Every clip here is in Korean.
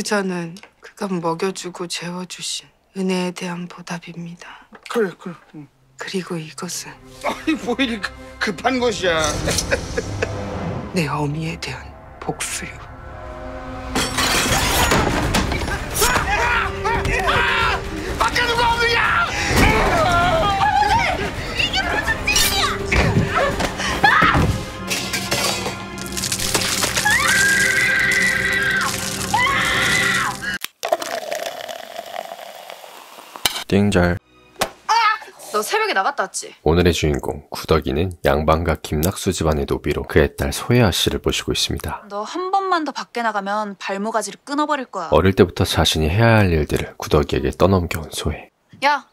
부자는 그가 먹여주고 재워주신 은혜에 대한 보답입니다. 그래. 그리고 이것은 아니 뭐 이리 급한 것이야. 내 어미에 대한 복수요. 밖에 누가 없느냐? 이게 무슨 짓이야? 띵잘. 너 새벽에 나갔다 왔지? 오늘의 주인공 구덕이는 양반가 김낙수 집안의 노비로 그의 딸 소혜아 씨를 모시고 있습니다. 너 한 번만 더 밖에 나가면 발모가지를 끊어버릴 거야. 어릴 때부터 자신이 해야 할 일들을 구덕이에게 떠넘겨온 소혜. 야!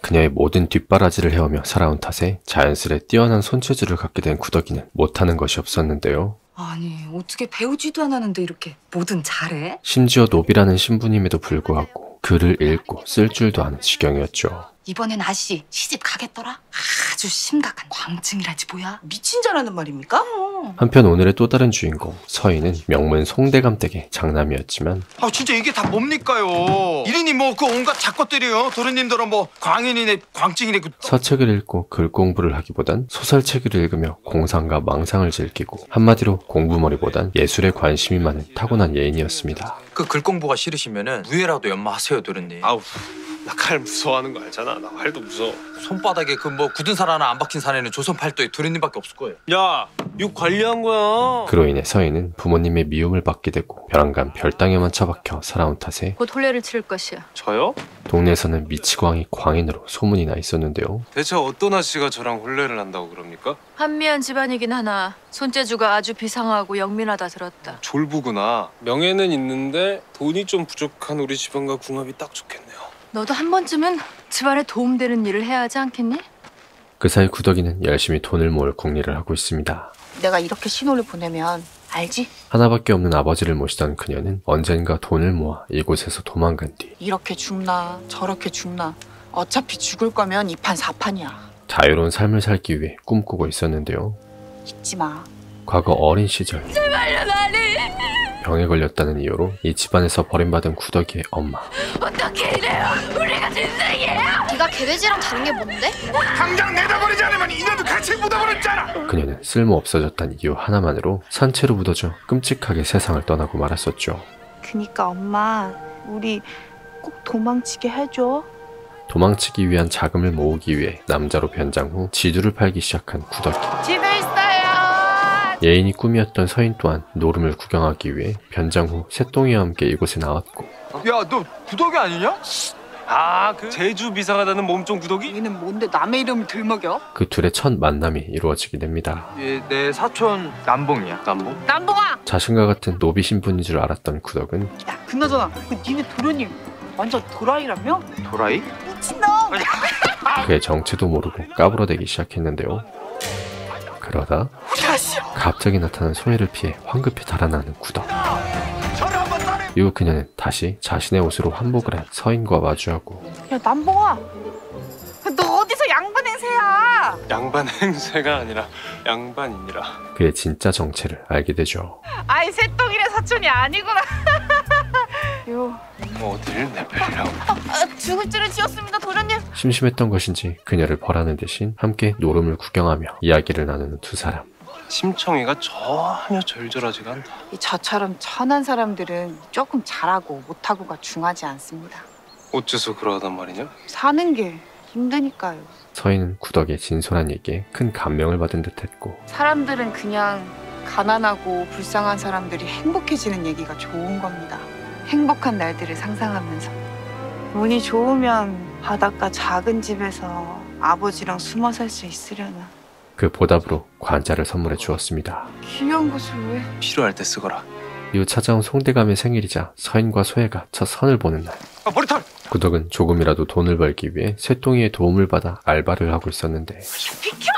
그녀의 모든 뒷바라지를 해오며 살아온 탓에 자연스레 뛰어난 손재주를 갖게 된 구덕이는 못하는 것이 없었는데요. 아니 어떻게 배우지도 않았는데 이렇게 뭐든 잘해? 심지어 노비라는 신분임에도 불구하고 글을 읽고 쓸 줄도 아는 지경이었죠. 이번엔 아씨 시집 가겠더라? 아주 심각한 광증이라지 뭐야? 미친 자라는 말입니까? 한편 오늘의 또 다른 주인공 서희는 명문 송대감 댁의 장남이었지만 아 진짜 이게 다 뭡니까요? 이린이 뭐 그 온갖 작것들이요. 도련님들은 뭐 광인이네 광증이네 그. 서책을 읽고 글 공부를 하기보단 소설책을 읽으며 공상과 망상을 즐기고 한마디로 공부머리보단 예술에 관심이 많은 타고난 예인이었습니다. 그 글 공부가 싫으시면은 무예라도 연마하세요, 도련님. 아우, 나 칼 무서워하는 거 알잖아. 나 활도 무서워. 손바닥에 그 뭐 굳은 살 하나 안 박힌 사내는 조선 팔도에 도련님밖에 없을 거예요. 야, 이거 관리한 거야. 그로 인해 서희는 부모님의 미움을 받게 되고 벼랑간 별당에만 처박혀 살아온 탓에 곧 혼례를 치를 것이야. 저요? 동네에서는 미치광이 광인으로 소문이 나 있었는데요. 대체 어떤 아씨가 저랑 혼례를 한다고 그럽니까? 한미한 집안이긴 하나 손재주가 아주 비상하고 영민하다 들었다. 졸부구나. 명예는 있는데 돈이 좀 부족한 우리 집안과 궁합이 딱 좋겠네요. 너도 한 번쯤은 집안에 도움되는 일을 해야 하지 않겠니? 그 사이 구덕이는 열심히 돈을 모을 궁리를 하고 있습니다. 내가 이렇게 신호를 보내면 알지? 하나밖에 없는 아버지를 모시던 그녀는 언젠가 돈을 모아 이곳에서 도망간 뒤 이렇게 죽나 저렇게 죽나 어차피 죽을 거면 2판 4판이야. 자유로운 삶을 살기 위해 꿈꾸고 있었는데요. 잊지 마. 과거 어린 시절 제발요 나를. 병에 걸렸다는 이유로 이 집안에서 버림받은 구덕이의 엄마. 어떻게 이래요? 우리가 진생이에요. 네가 개돼지랑 다른 게 뭔데? 당장 내다버리지 않으면 이년도 같이 묻어버렸잖아. 그녀는 쓸모 없어졌다는 이유 하나만으로 산채로 묻어져 끔찍하게 세상을 떠나고 말았었죠. 그니까 엄마 우리 꼭 도망치게 해줘. 도망치기 위한 자금을 모으기 위해 남자로 변장 후 지두를 팔기 시작한 구덕이. 집에 있어요. 예인이 꿈이었던 서인 또한 노름을 구경하기 위해 변장 후 새똥이와 함께 이곳에 나왔고. 야, 너 구덕이 아니냐? 아, 그 제주 비상하다는 몸종 구덕이? 얘는 뭔데 남의 이름을 들먹여? 그 둘의 첫 만남이 이루어지게 됩니다. 얘 내 사촌 남봉이야. 남봉? 남봉아! 자신과 같은 노비 신분인 줄 알았던 구덕은 야 그나저나 그 니네 도련님 완전 도라이라며? 도라이? 미친놈! 그의 정체도 모르고 까불어대기 시작했는데요. 그러다 갑자기 나타난 소혜를 피해 황급히 달아나는 구덕. 이후 그녀는 다시 자신의 옷으로 환복을 한 서인과 마주하고. 야 남봉아 너 어디서 양반 행세야? 양반 행세가 아니라 양반이니라. 그의 진짜 정체를 알게 되죠. 아이 새똥이네 사촌이 아니구나. 요 어딜 내버리라고. 죽을 죄를 지었습니다 도련님. 심심했던 것인지 그녀를 벌하는 대신 함께 노름을 구경하며 이야기를 나누는 두 사람. 심청이가 전혀 절절하지가 않다. 저처럼 천한 사람들은 조금 잘하고 못하고가 중하지 않습니다. 어째서 그러하단 말이냐? 사는 게 힘드니까요. 서인은 구덕의 진솔한 얘기에 큰 감명을 받은 듯했고. 사람들은 그냥 가난하고 불쌍한 사람들이 행복해지는 얘기가 좋은 겁니다. 행복한 날들을 상상하면서 운이 좋으면 바닷가 작은 집에서 아버지랑 숨어 살 수 있으려나. 그 보답으로 관자를 선물해 주었습니다. 귀한 것을 왜? 필요할 때 쓰거라. 이후 찾아온 송대감의 생일이자 서인과 소혜가 첫 선을 보는 날. 머리털! 구덕은 조금이라도 돈을 벌기 위해 쇠똥이의 도움을 받아 알바를 하고 있었는데 비켜!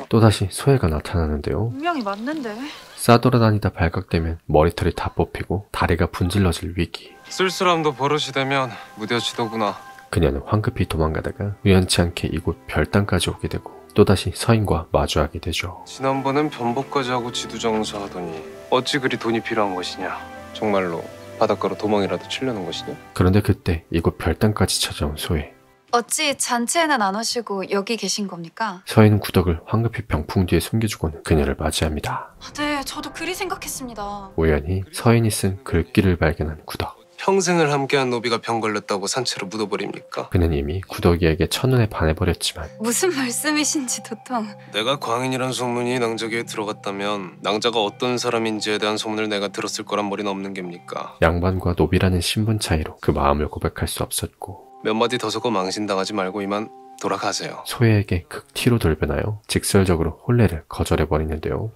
또다시 소혜가 나타나는데요. 분명히 맞는데. 싸돌아다니다 발각되면 머리털이 다 뽑히고 다리가 분질러질 위기. 쓸쓸함도 버릇이 되면 무뎌지더구나. 그녀는 황급히 도망가다가 우연치 않게 이곳 별당까지 오게 되고 또다시 서인과 마주하게 되죠. 지난번엔 변복까지 하고 지두장사 하더니 어찌 그리 돈이 필요한 것이냐. 정말로 바닷가로 도망이라도 치려는 것이냐? 그런데 그때 이곳 별당까지 찾아온 소혜. 어찌 잔치에는 안 오시고 여기 계신 겁니까? 서혜는 구덕을 황급히 병풍 뒤에 숨겨주고는 그녀를 맞이합니다. 네, 저도 그리 생각했습니다. 우연히 서인이 쓴 글귀를 발견한 구덕. 평생을 함께한 노비가 병 걸렸다고 산채로 묻어버립니까? 그는 이미 구덕이에게 첫눈에 반해버렸지만 무슨 말씀이신지 도통. 내가 광인이란 소문이 낭자기에 들어갔다면 낭자가 어떤 사람인지에 대한 소문을 내가 들었을 거란 머리는 없는 geb니까? 양반과 노비라는 신분 차이로 그 마음을 고백할 수 없었고 몇 마디 더 적어 망신당하지 말고 이만 돌아가세요. 소혜에게 극티로 돌변하여 직설적으로 혼례를 거절해버리는데요.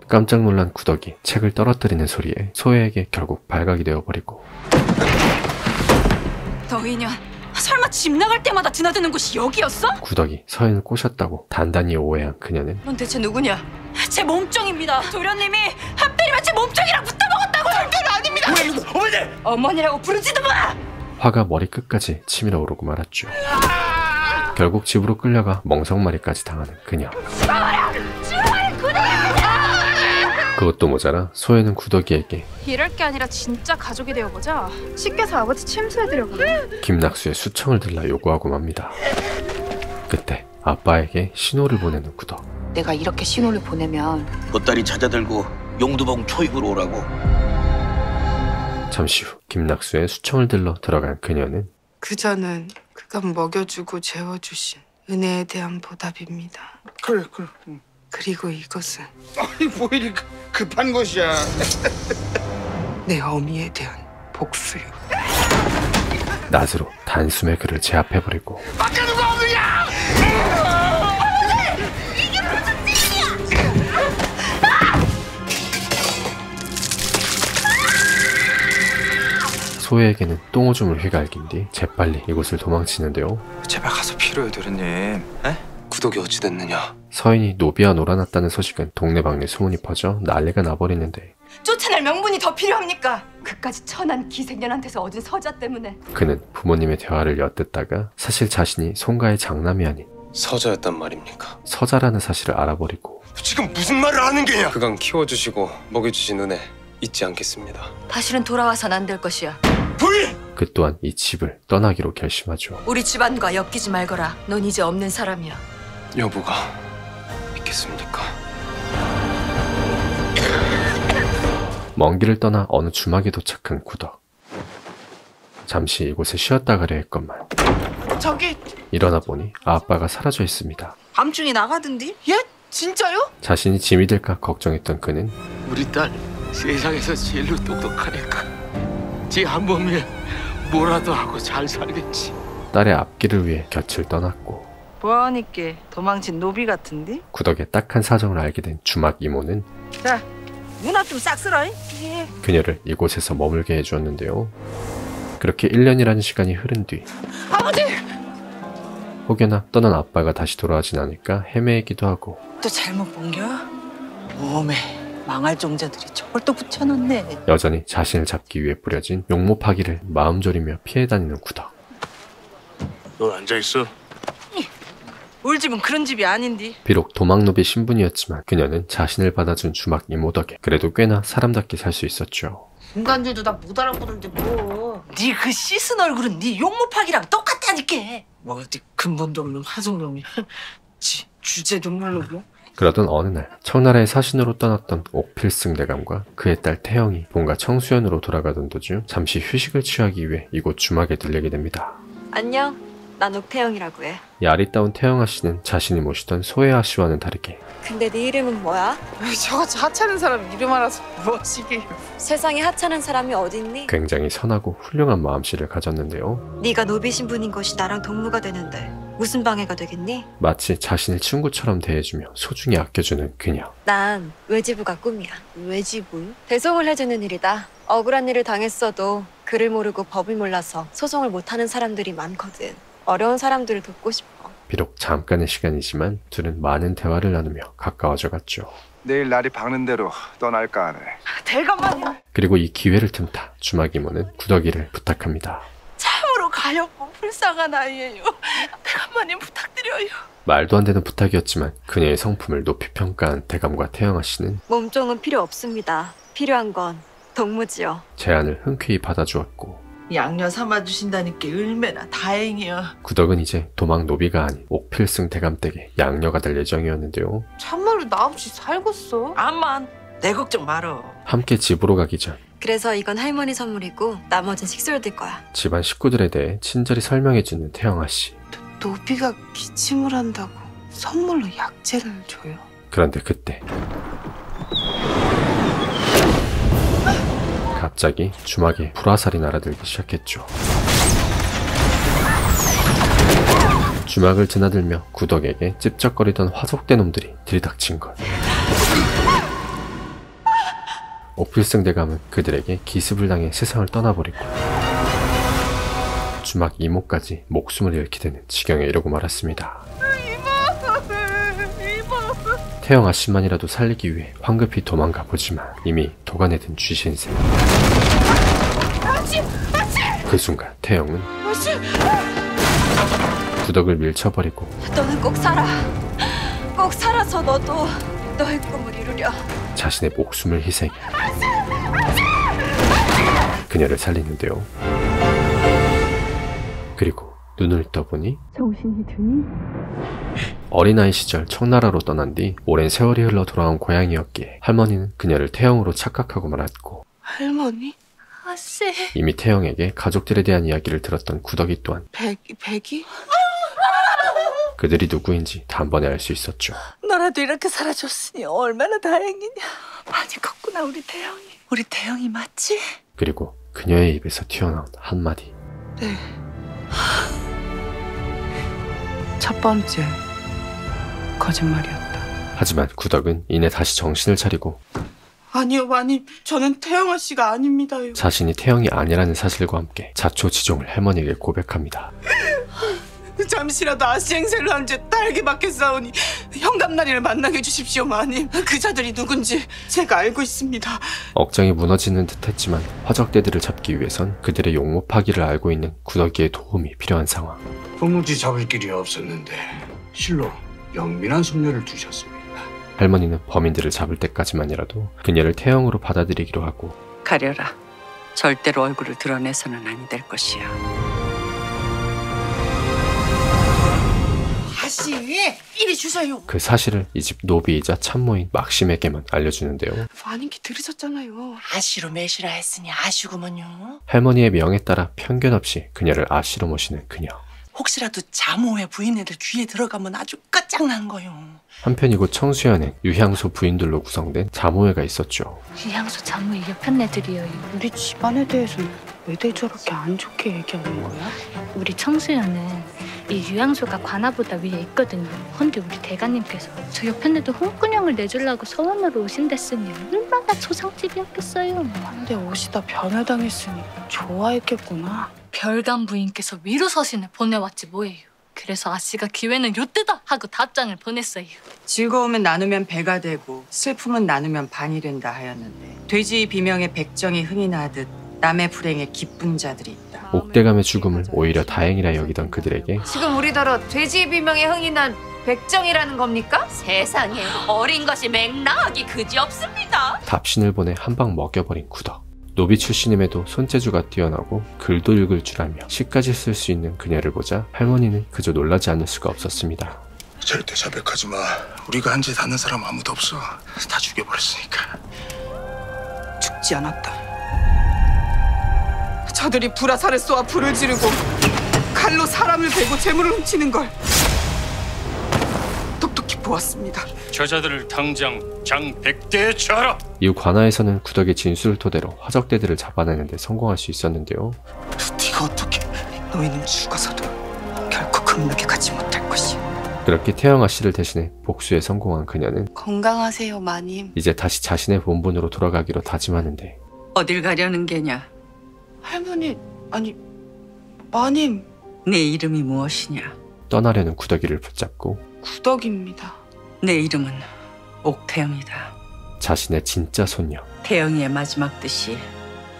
깜짝 놀란 구덕이 책을 떨어뜨리는 소리에 소혜에게 결국 발각이 되어버리고 너 인연 설마 집 나갈 때마다 드나드는 곳이 여기였어? 구덕이 서혜를 꼬셨다고 단단히 오해한 그녀는 넌 대체 누구냐? 제 몸종입니다. 도련님이 하필이면 제 몸종이랑 붙어먹었다고. 절대로 아닙니다. 어머니! 어머니라고 부르지도 마! 화가 머리끝까지 치밀어 오르고 말았죠. 결국 집으로 끌려가 멍석마리까지 당하는 그녀. 그것도 모자라 소혜는 구덕이에게 이럴 게 아니라 진짜 가족이 되어보자. 시켜서 아버지 침수해드려고. 김낙수의 수청을 들라 요구하고 맙니다. 그때 아빠에게 신호를 보내는 구덕. 내가 이렇게 신호를 보내면 보따리 찾아들고 용두봉 초입으로 오라고. 잠시 후 김낙수의 수청을 들러 들어간 그녀는 그저는 그간 먹여주고 재워주신 은혜에 대한 보답입니다. 그래. 그리고 이것은 아니 뭐 이리 급한 것이야. 내 어미에 대한 복수요. 낫으로 단숨에 그를 제압해버리고 소혜에게는 똥오줌을 휘갈긴 뒤 재빨리 이곳을 도망치는데요. 제발 가서 필요해 도련님. 에? 구덕이 어찌 됐느냐? 서인이 노비와 놀아났다는 소식은 동네방네 소문이 퍼져 난리가 나버리는데 쫓아낼 명분이 더 필요합니까? 그까지 천한 기생년한테서 얻은 서자 때문에. 그는 부모님의 대화를 엿듣다가 사실 자신이 송가의 장남이 아닌 서자였단 말입니까? 서자라는 사실을 알아버리고 지금 무슨 말을 하는 게냐? 그간 키워주시고 먹여주신 은혜 잊지 않겠습니다. 다시는 돌아와선 안 될 것이야. 부인! 그 또한 이 집을 떠나기로 결심하죠. 우리 집안과 엮이지 말거라. 넌 이제 없는 사람이야. 여보가 믿겠습니까? 먼 길을 떠나 어느 주막에 도착한 구덕. 잠시 이곳에 쉬었다 가려 했건만 저기 일어나 보니 아빠가 사라져 있습니다. 밤중에 나가던디? 예? 진짜요? 자신이 짐이 될까 걱정했던 그는 우리 딸 세상에서 제일로 똑똑하니까 지 한 몸에 뭐라도 하고 잘 살겠지. 딸의 앞길을 위해 곁을 떠났고 보아하니까 도망친 노비 같은데? 구덕의 딱한 사정을 알게 된 주막 이모는 자, 누나 좀 싹 쓸어. 그녀를 이곳에서 머물게 해주었는데요. 그렇게 1년이라는 시간이 흐른 뒤 아버지! 혹여나 떠난 아빠가 다시 돌아오진 않을까 헤매이기도 하고 또 잘못 본겨? 몸에 망할 종자들이 저걸 또 붙여놨네. 여전히 자신을 잡기 위해 뿌려진 용모파기를 마음 졸이며 피해 다니는 구덕. 넌 앉아있어. 우리 집은 그런 집이 아닌데. 비록 도망노비 신분이었지만 그녀는 자신을 받아준 주막 이모 덕에 그래도 꽤나 사람답게 살 수 있었죠. 인간들도 다 못 알아보는데 뭐. 네 그 씻은 얼굴은 네 용모파기랑 똑같다니까. 뭐 어디 근본도 없는 화성놈이. 지 주제도 모르고. 그러던 어느 날 청나라의 사신으로 떠났던 옥필승 대감과 그의 딸 태영이 본가 청수연으로 돌아가던 도중 잠시 휴식을 취하기 위해 이곳 주막에 들르게 됩니다. 안녕. 난 옥태영이라고 해. 야리따운 태영아 씨는 자신이 모시던 소혜아 씨와는 다르게 근데 네 이름은 뭐야? 저같이 하찮은 사람 이름 알아서 뭐시게. 세상에 하찮은 사람이 어딨니? 굉장히 선하고 훌륭한 마음씨를 가졌는데요. 네가 노비 신분인 것이 나랑 동무가 되는데 무슨 방해가 되겠니? 마치 자신을 친구처럼 대해주며 소중히 아껴주는 그녀. 난 외지부가 꿈이야. 외지부? 배송을 해주는 일이다. 억울한 일을 당했어도 글을 모르고 법을 몰라서 소송을 못하는 사람들이 많거든. 어려운 사람들을 돕고 싶어. 비록 잠깐의 시간이지만 둘은 많은 대화를 나누며 가까워져 갔죠. 내일 날이 밝는 대로 떠날까 하네. 대감마님 그리고 이 기회를 틈타 주막 이모는 구덕이를 부탁합니다. 참으로 가엾고 불쌍한 아이예요. 대감마님 부탁드려요. 말도 안 되는 부탁이었지만 그녀의 성품을 높이 평가한 대감과 태영아 씨는 몸종은 필요 없습니다. 필요한 건 동무지요. 제안을 흔쾌히 받아주었고 양녀 삼아주신다니까 얼마나 다행이여. 구덕은 이제 도망 노비가 아닌 옥필승 대감댁에 양녀가 될 예정이었는데요. 참말로 나 없이 살겠어. 암만 내 걱정 말어. 함께 집으로 가기 전 그래서 이건 할머니 선물이고 나머진 식솔들 거야. 집안 식구들에 대해 친절히 설명해주는 태영아 씨. 노비가 기침을 한다고 선물로 약재를 줘요? 그런데 그때 갑자기 주막에 불화살이 날아들기 시작했죠. 주막을 드나들며 구덕에게 찝쩍거리던 화족대 놈들이 들이닥친 것. 옥필승 대감은 그들에게 기습을 당해 세상을 떠나버리고 주막 이모까지 목숨을 잃게 되는 지경에 이르고 말았습니다. 태영 아씨만이라도 살리기 위해 황급히 도망가 보지만 이미 도간에 든 쥐신세. 그 순간 태영은 구덕을 밀쳐버리고 너는 꼭 살아. 꼭 살아서 너도 너의 꿈을 이루려. 자신의 목숨을 희생해 그녀를 살리는데요. 그리고 눈을 떠보니 정신이 드니? 어린아이 시절 청나라로 떠난 뒤 오랜 세월이 흘러 돌아온 고향이었기에 할머니는 그녀를 태영으로 착각하고 말았고 할머니? 아씨. 이미 태영에게 가족들에 대한 이야기를 들었던 구덕이 또한 백이? 그들이 누구인지 단번에 알 수 있었죠. 너라도 이렇게 살아줬으니 얼마나 다행이냐. 많이 컸구나 우리 태영이. 우리 태영이 맞지? 그리고 그녀의 입에서 튀어나온 한마디. 네. 첫 번째 거짓말이었다. 하지만 구덕은 이내 다시 정신을 차리고 아니요 마님, 저는 태영아 씨가 아닙니다요. 자신이 태영이 아니라는 사실과 함께 자초지종을 할머니에게 고백합니다. 잠시라도 아씨 행세를 한 채 딸게 박혔사오니 현감나리를 만나게 해주십시오 마님. 그자들이 누군지 제가 알고 있습니다. 억장이 무너지는 듯했지만 화적대들을 잡기 위해선 그들의 용모파기를 알고 있는 구덕이의 도움이 필요한 상황. 도무지 잡을 길이 없었는데 실로 영민한 손녀를 두셨습니다. 할머니는 범인들을 잡을 때까지만이라도 그녀를 태영으로 받아들이기로 하고 가려라. 절대로 얼굴을 드러내서는 아니 될 것이야. 아씨 이리 주세요. 그 사실을 이 집 노비이자 참모인 막심에게만 알려주는데요. 마님께 들으셨잖아요. 아씨로 매시라 했으니 아시구먼요. 할머니의 명에 따라 편견 없이 그녀를 아씨로 모시는 그녀. 혹시라도 자모의 부인애들 귀에 들어가면 아주 끝장난 거요. 한편 이곳 청수연엔 유향소 부인들로 구성된 자모회가 있었죠. 유향소 자모의 옆편 애들이에요. 우리 집안에 대해서는 왜 저렇게 안 좋게 얘기하는 거야? 우리 청수연은 이 유향소가 관아보다 위에 있거든요. 근데 우리 대가님께서 저 옆편 애들 홍군형을 내주려고 서원으로 오신댔으니 얼마나 초상집이었겠어요. 근데 오시다 변화당했으니 좋아했겠구나. 별감 부인께서 위로 서신을 보내왔지 뭐예요. 그래서 아씨가 기회는 요때다 하고 답장을 보냈어요. 즐거움은 나누면 배가 되고 슬픔은 나누면 반이 된다 하였는데 돼지 비명에 백정이 흥이 나듯 남의 불행에 기쁜 자들이 있다. 옥대감의 죽음을 오히려 다행이라 여기던 그들에게 지금 우리더러 돼지 비명에 흥이 난 백정이라는 겁니까? 세상에 어린 것이 맹랑하기 그지없습니다. 답신을 보내 한 방 먹여버린 구덕. 노비 출신임에도 손재주가 뛰어나고 글도 읽을 줄 알며 시까지 쓸 수 있는 그녀를 보자 할머니는 그저 놀라지 않을 수가 없었습니다. 절대 자백하지 마. 우리가 한 짓 아는 사람 아무도 없어. 다 죽여버렸으니까. 죽지 않았다. 저들이 불화살을 쏘아 불을 지르고 칼로 사람을 베고 재물을 훔치는 걸 똑똑히 보았습니다. 저자들을 당장 장백대에 처하라. 이후 관아에서는 구덕의 진술을 토대로 화적대들을 잡아내는 데 성공할 수 있었는데요. 네가 어떻게 너희는 죽어서도 결코 금락에 가지 못할 것이야. 그렇게 태영아 씨를 대신해 복수에 성공한 그녀는 건강하세요 마님. 이제 다시 자신의 본분으로 돌아가기로 다짐하는데 어딜 가려는 게냐? 할머니, 아니 마님. 내 이름이 무엇이냐? 떠나려는 구덕이를 붙잡고 구덕입니다. 내 이름은 옥태영이다. 자신의 진짜 손녀 태영이의 마지막 뜻이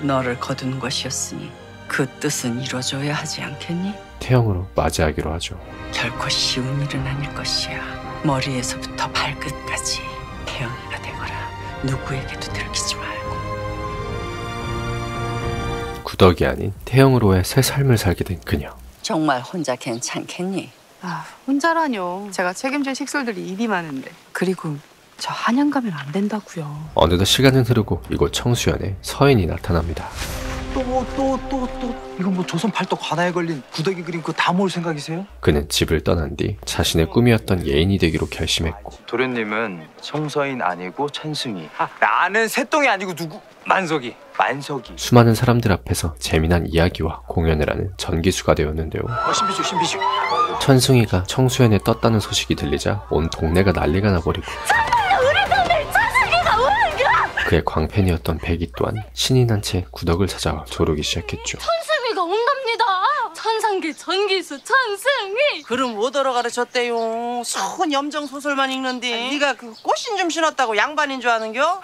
너를 거둔 것이었으니 그 뜻은 이뤄줘야 하지 않겠니? 태영으로 맞이하기로 하죠. 결코 쉬운 일은 아닐 것이야. 머리에서부터 발끝까지 태영이가 되거라. 누구에게도 들키지 말고. 구덕이 아닌 태영으로의 새 삶을 살게 된 그녀. 정말 혼자 괜찮겠니? 아, 혼자라뇨. 제가 책임질 식솔들이 입이 많은데. 그리고 저 한양 가면 안 된다고요. 어느덧 시간은 흐르고 이곳 청수연에 서인이 나타납니다. 또 이건 뭐 조선 팔도 관아에 걸린 구더기 그림 그거 다 모을 생각이세요? 그는 집을 떠난 뒤 자신의 꿈이었던 예인이 되기로 결심했고, 도련님은 청서인 아니고 천승이. 나는 새똥이 아니고 누구? 만석이. 수많은 사람들 앞에서 재미난 이야기와 공연을 하는 전기수가 되었는데요. 신비주. 천승이가 청수연에 떴다는 소식이 들리자 온 동네가 난리가 나버리고, 그의 광팬이었던 백이 또한 신이 난 채 구덕을 찾아와 조르기 시작했죠. 천승이가 온답니다. 천상계 전기수 천승이. 그럼 뭐더러 가르쳤대요? 손 염정 소설만 읽는데 네가 그 꽃신 좀 신었다고 양반인 줄 아는겨?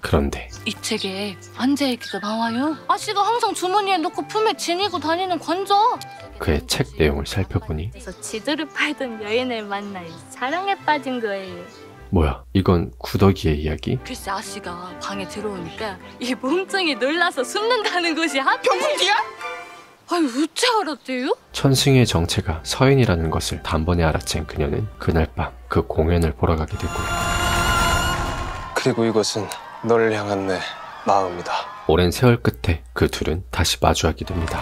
그런데 이 책에 관자 얘기가 나와요. 아씨가 항상 주머니에 넣고 품에 지니고 다니는 관자. 그의 책 내용을 살펴보니, 그래서 지도를 팔던 여인을 만나 사랑에 빠진 거예요. 뭐야, 이건 구덕이의 이야기? 글쎄 아씨가 방에 들어오니까 이 몸뚱이 놀라서 숨는다는 것이 하필 병풍기야? 아유 어째 알았대요? 천승이의 정체가 서인이라는 것을 단번에 알아챈 그녀는 그날 밤 그 공연을 보러 가게 되고, 그리고 이것은 널 향한 내 마음이다. 오랜 세월 끝에 그 둘은 다시 마주하게 됩니다.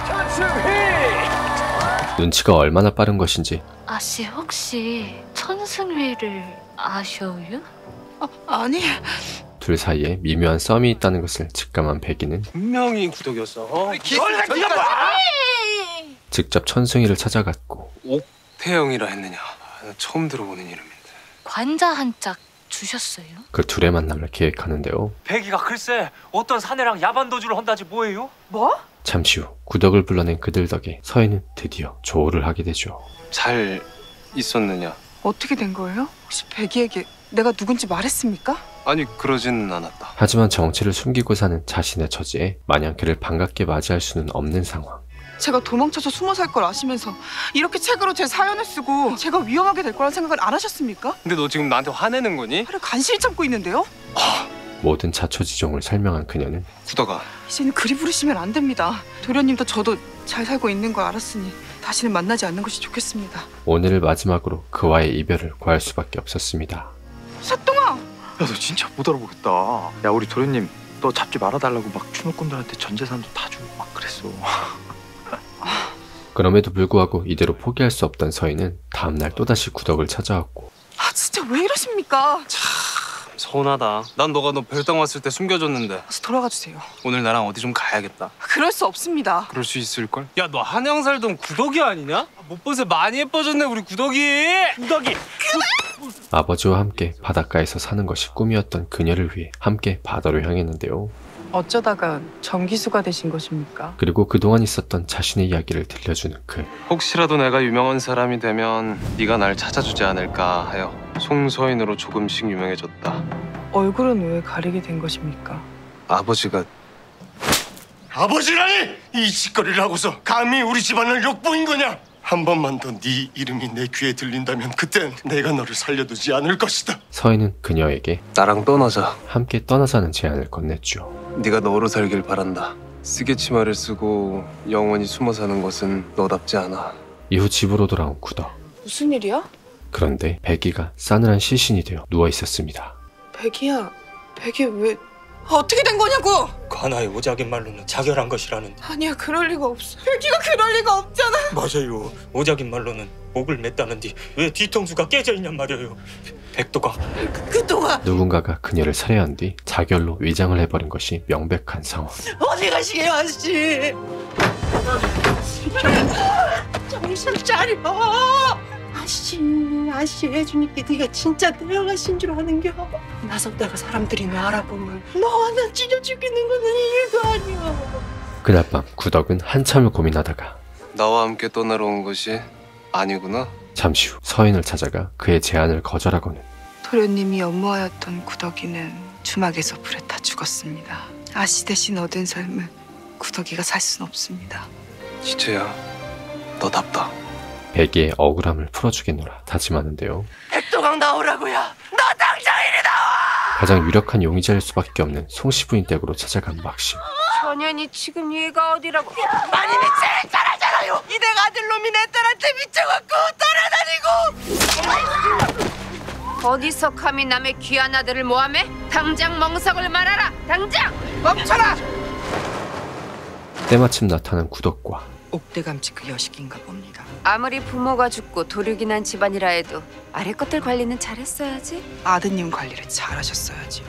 눈치가 얼마나 빠른 것인지 아씨 혹시 천승회를 아셔요? 아니. 둘 사이에 미묘한 썸이 있다는 것을 직감한 백이는 분명히 구덕이었어. 직접 천승이를 찾아갔고, 옥태영이라 했느냐? 처음 들어보는 이름인데. 관자 한 짝 주셨어요? 그 둘의 만남을 계획하는데요. 백이가 글쎄 어떤 사내랑 야반도주를 한다지 뭐예요? 뭐? 잠시 후 구덕을 불러낸 그들 덕에 서인은 드디어 조를 하게 되죠. 잘 있었느냐? 어떻게 된 거예요? 혹시 백이에게 내가 누군지 말했습니까? 아니, 그러지는 않았다. 하지만 정체를 숨기고 사는 자신의 처지에 마냥 그를 반갑게 맞이할 수는 없는 상황. 제가 도망쳐서 숨어 살 걸 아시면서 이렇게 책으로 제 사연을 쓰고 제가 위험하게 될 거란 생각을 안 하셨습니까? 근데 너 지금 나한테 화내는 거니? 화를 간신히 참고 있는데요? 모든 자초지종을 설명한 그녀는 구덕아, 이제는 그리 부르시면 안 됩니다. 도련님도 저도 잘 살고 있는 걸 알았으니 다시는 만나지 않는 것이 좋겠습니다. 오늘을 마지막으로 그와의 이별을 구할 수밖에 없었습니다. 새똥아! 야, 너 진짜 못 알아보겠다. 야, 우리 도련님 너 잡지 말아달라고 막 추노꾼들한테 전 재산도 다 주고 막 그랬어. 그럼에도 불구하고 이대로 포기할 수 없던 서인은 다음날 또다시 구덕을 찾아왔고, 아 진짜 왜 이러십니까? 서운하다. 난 너가 너 별당 왔을 때 숨겨줬는데. 어서 돌아가 주세요. 오늘 나랑 어디 좀 가야겠다. 그럴 수 없습니다. 그럴 수 있을걸? 야, 너 한양 살던 구덕이 아니냐? 못 본 새 많이 예뻐졌네, 우리 구덕이. 구덕이. 아버지와 함께 바닷가에서 사는 것이 꿈이었던 그녀를 위해 함께 바다로 향했는데요. 어쩌다가 전기수가 되신 것입니까? 그리고 그동안 있었던 자신의 이야기를 들려주는 그. 혹시라도 내가 유명한 사람이 되면 네가 날 찾아주지 않을까 하여 송서인으로 조금씩 유명해졌다. 얼굴은 왜 가리게 된 것입니까? 아버지가. 아버지라니! 이 짓거리를 하고서 감히 우리 집안을 욕보인 거냐? 한 번만 더 네 이름이 내 귀에 들린다면 그땐 내가 너를 살려두지 않을 것이다. 서인은 그녀에게 나랑 떠나자. 함께 떠나자는 제안을 건넸죠. 네가 너로 살길 바란다. 쓰개치마를 쓰고 영원히 숨어 사는 것은 너답지 않아. 이후 집으로 돌아온 구덕. 무슨 일이야? 그런데 백이가 싸늘한 시신이 되어 누워 있었습니다. 백이야, 백이 왜... 어떻게 된 거냐고! 관아의 오작인 말로는 자결한 것이라는. 아니야, 그럴 리가 없어. 백이가 그럴 리가 없잖아. 맞아요. 오작인 말로는 목을 맸다는데 왜 뒤통수가 깨져 있냔 말이에요. 백도가. 그동안 누군가가 그녀를 살해한 뒤 자결로 위장을 해버린 것이 명백한 상황. 어디 가시게요, 아저씨? 정신 차려. 아씨 해주니까 네가 진짜 내려가신 줄 아는겨. 나섰다가 사람들이 너 알아보면 너 하나 찢어 죽이는 거는 일도 아니야. 그날 밤 구덕은 한참을 고민하다가 나와 함께 떠나러 온 것이 아니구나. 잠시 후 서인을 찾아가 그의 제안을 거절하고는 도련님이 엄마였던 구덕이는 주막에서 불에 타 죽었습니다. 아씨 대신 얻은 삶을 구덕이가 살 순 없습니다. 지채야, 너답다. 백이의 억울함을 풀어주겠노라 다짐하는데요. 백도강 나오라고요. 너 당장 이리 나와. 가장 유력한 용의자일 수밖에 없는 송씨 부인 댁으로 찾아간 막심. 전현이 지금 얘가 어디라고? 마님이 제일 잘하잖아요. 이댁 아들놈이 내 딸한테 미쳐갖고 따라다니고. 어디서 감히 남의 귀한 아들을 모함해? 당장 멍석을 말하라. 당장 멈춰라. 때마침 나타난 구덕과 옥대감치 그 여식인가 봅니다. 아무리 부모가 죽고 도륙이 난 집안이라 해도 아래 것들 관리는 잘했어야지. 아드님 관리를 잘하셨어야지요.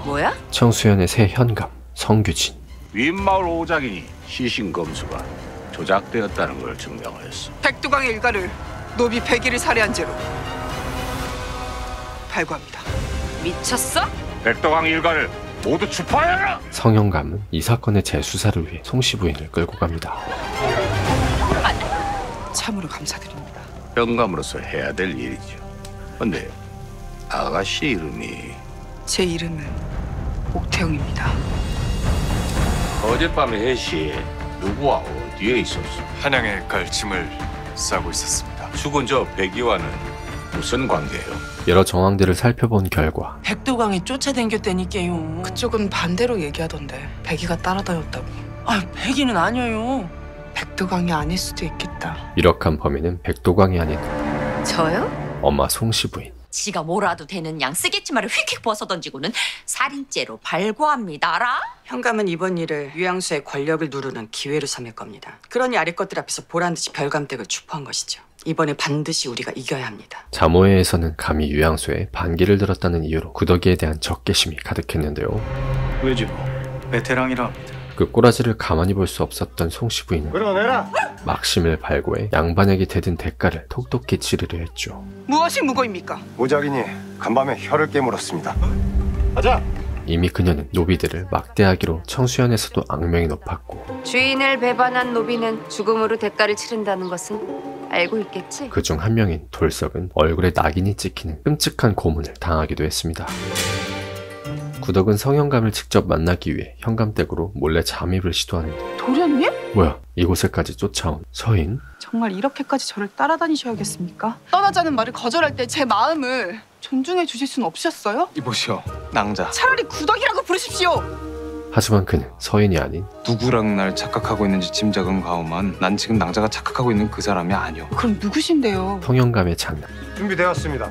뭐야? 청수연의 새 현감 성규진. 윗마을 오작이니 시신검수가 조작되었다는 걸 증명하였어. 백두강의 일가를 노비 백일을 살해한 죄로 발부합니다. 미쳤어? 백도강 일가를 모두 추파해라! 성현감은 이 사건의 재수사를 위해 송씨 부인을 끌고 갑니다. 참으로 감사드립니다. 영감으로서 해야 될 일이죠. 근데 아가씨 이름이 제 이름은 옥태영입니다. 어젯밤에 해시에 누구와 어디에 있었어? 한양에 갈 짐을 싸고 있었습니다. 죽은 저 백이와는 무슨 관계예요? 여러 정황들을 살펴본 결과 백도강에 쫓아댕겼다니까요. 그쪽은 반대로 얘기하던데 백이가 따라다녔다고. 아, 백이는 아니에요. 백도강이 아닐 수도 있겠다. 유력한 범인은 백도광이 아닌 저요? 엄마 송씨 부인. 지가 뭐라도 되는 양 쓰겠지마를 휙휙 벗어던지고는 살인죄로 발부합니다. 알아? 현감은 이번 일을 유양수의 권력을 누르는 기회로 삼을 겁니다. 그러니 아래 것들 앞에서 보란듯이 별감댁을 추포한 것이죠. 이번에 반드시 우리가 이겨야 합니다. 자모회에서는 감히 유양수에 반기를 들었다는 이유로 구덕이에 대한 적개심이 가득했는데요. 왜지 뭐 베테랑이라 합니다. 그 꼬라지를 가만히 볼 수 없었던 송씨 부인은 끌어내라. 막심을 발고해 양반에게 대든 대가를 톡톡히 치르려 했죠. 무엇이 무고입니까? 오작이니 간밤에 혀를 깨물었습니다. 가자. 이미 그녀는 노비들을 막대하기로 청수연에서도 악명이 높았고 주인을 배반한 노비는 죽음으로 대가를 치른다는 것은 알고 있겠지? 그중 한 명인 돌석은 얼굴에 낙인이 찍히는 끔찍한 고문을 당하기도 했습니다. 구덕은 성현감을 직접 만나기 위해 현감댁으로 몰래 잠입을 시도하는데 도련님? 뭐야, 이곳에까지 쫓아온 서인? 정말 이렇게까지 저를 따라다니셔야겠습니까? 떠나자는 말을 거절할 때 제 마음을 존중해 주실 순 없으셨어요? 이보시오, 낭자. 차라리 구덕이라고 부르십시오. 하지만 그는 서인이 아닌 누구랑 날 착각하고 있는지 짐작은 가오만 난 지금 낭자가 착각하고 있는 그 사람이 아니오. 그럼 누구신데요? 성현감의 장남 준비되었습니다.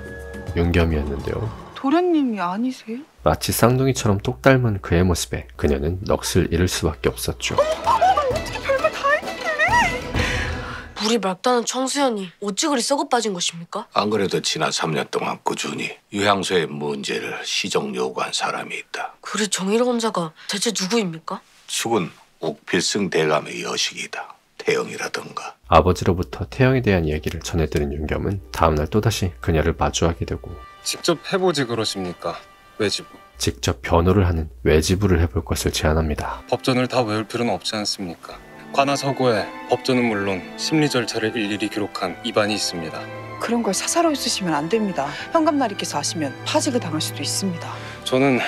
윤겸이었는데요. 도련님이 아니세요? 마치 쌍둥이처럼 똑 닮은 그의 모습에 그녀는 넋을 잃을 수밖에 없었죠. 어떻게 별말 다 했는데? 물이 맑다는 청수연이 어찌 그리 썩어 빠진 것입니까? 안 그래도 지난 3년 동안 꾸준히 유향소의 문제를 시정 요구한 사람이 있다. 그리 정의로운 자가 대체 누구입니까? 죽은 옥필승 대감의 여식이다. 태영이라던가. 아버지로부터 태영에 대한 얘기를 전해들은 윤겸은 다음날 또다시 그녀를 마주하게 되고 직접 해보지 그러십니까? 외지부. 직접 변호를 하는 외지부를 해볼 것을 제안합니다. 법전을 다 외울 필요는 없지 않습니까? 관하서고에 법전은 물론 심리 절차를 일일이 기록한 입안이 있습니다. 그런 걸 사사로이 쓰시면 안 됩니다. 현감나리께서 아시면 파직을 당할 수도 있습니다. 저는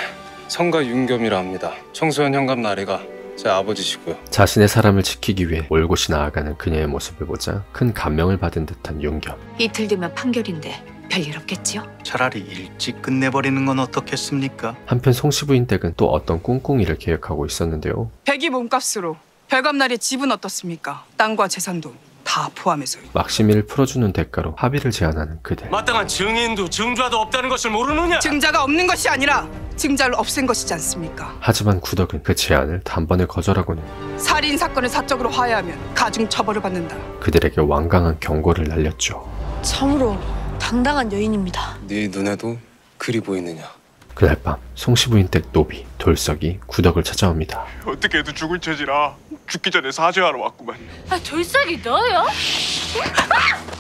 성가 윤겸이라 합니다. 청소년 현감 나리가 제 아버지시고요. 자신의 사람을 지키기 위해 올곧이 나아가는 그녀의 모습을 보자 큰 감명을 받은 듯한 윤겸. 이틀 뒤면 판결인데 별일 없겠지요? 차라리 일찍 끝내버리는 건 어떻겠습니까? 한편 송씨 부인 댁은 또 어떤 꿍꿍이를 계획하고 있었는데요. 백이 몸값으로 별감나리의 집은 어떻습니까? 땅과 재산도 다 포함해서요. 막심이를 풀어주는 대가로 합의를 제안하는 그들. 마땅한 증인도 증자도 없다는 것을 모르느냐? 증자가 없는 것이 아니라 증자를 없앤 것이지 않습니까? 하지만 구덕은 그 제안을 단번에 거절하고는 살인 사건을 사적으로 화해하면 가중 처벌을 받는다. 그들에게 완강한 경고를 날렸죠. 참으로 당당한 여인입니다. 네 눈에도 그리 보이느냐? 그날 밤 송씨 부인 댁 노비 돌석이 구덕을 찾아옵니다. 어떻게 해도 죽을 처지라 죽기 전에 사죄하러 왔구만. 아, 돌싹이 너요?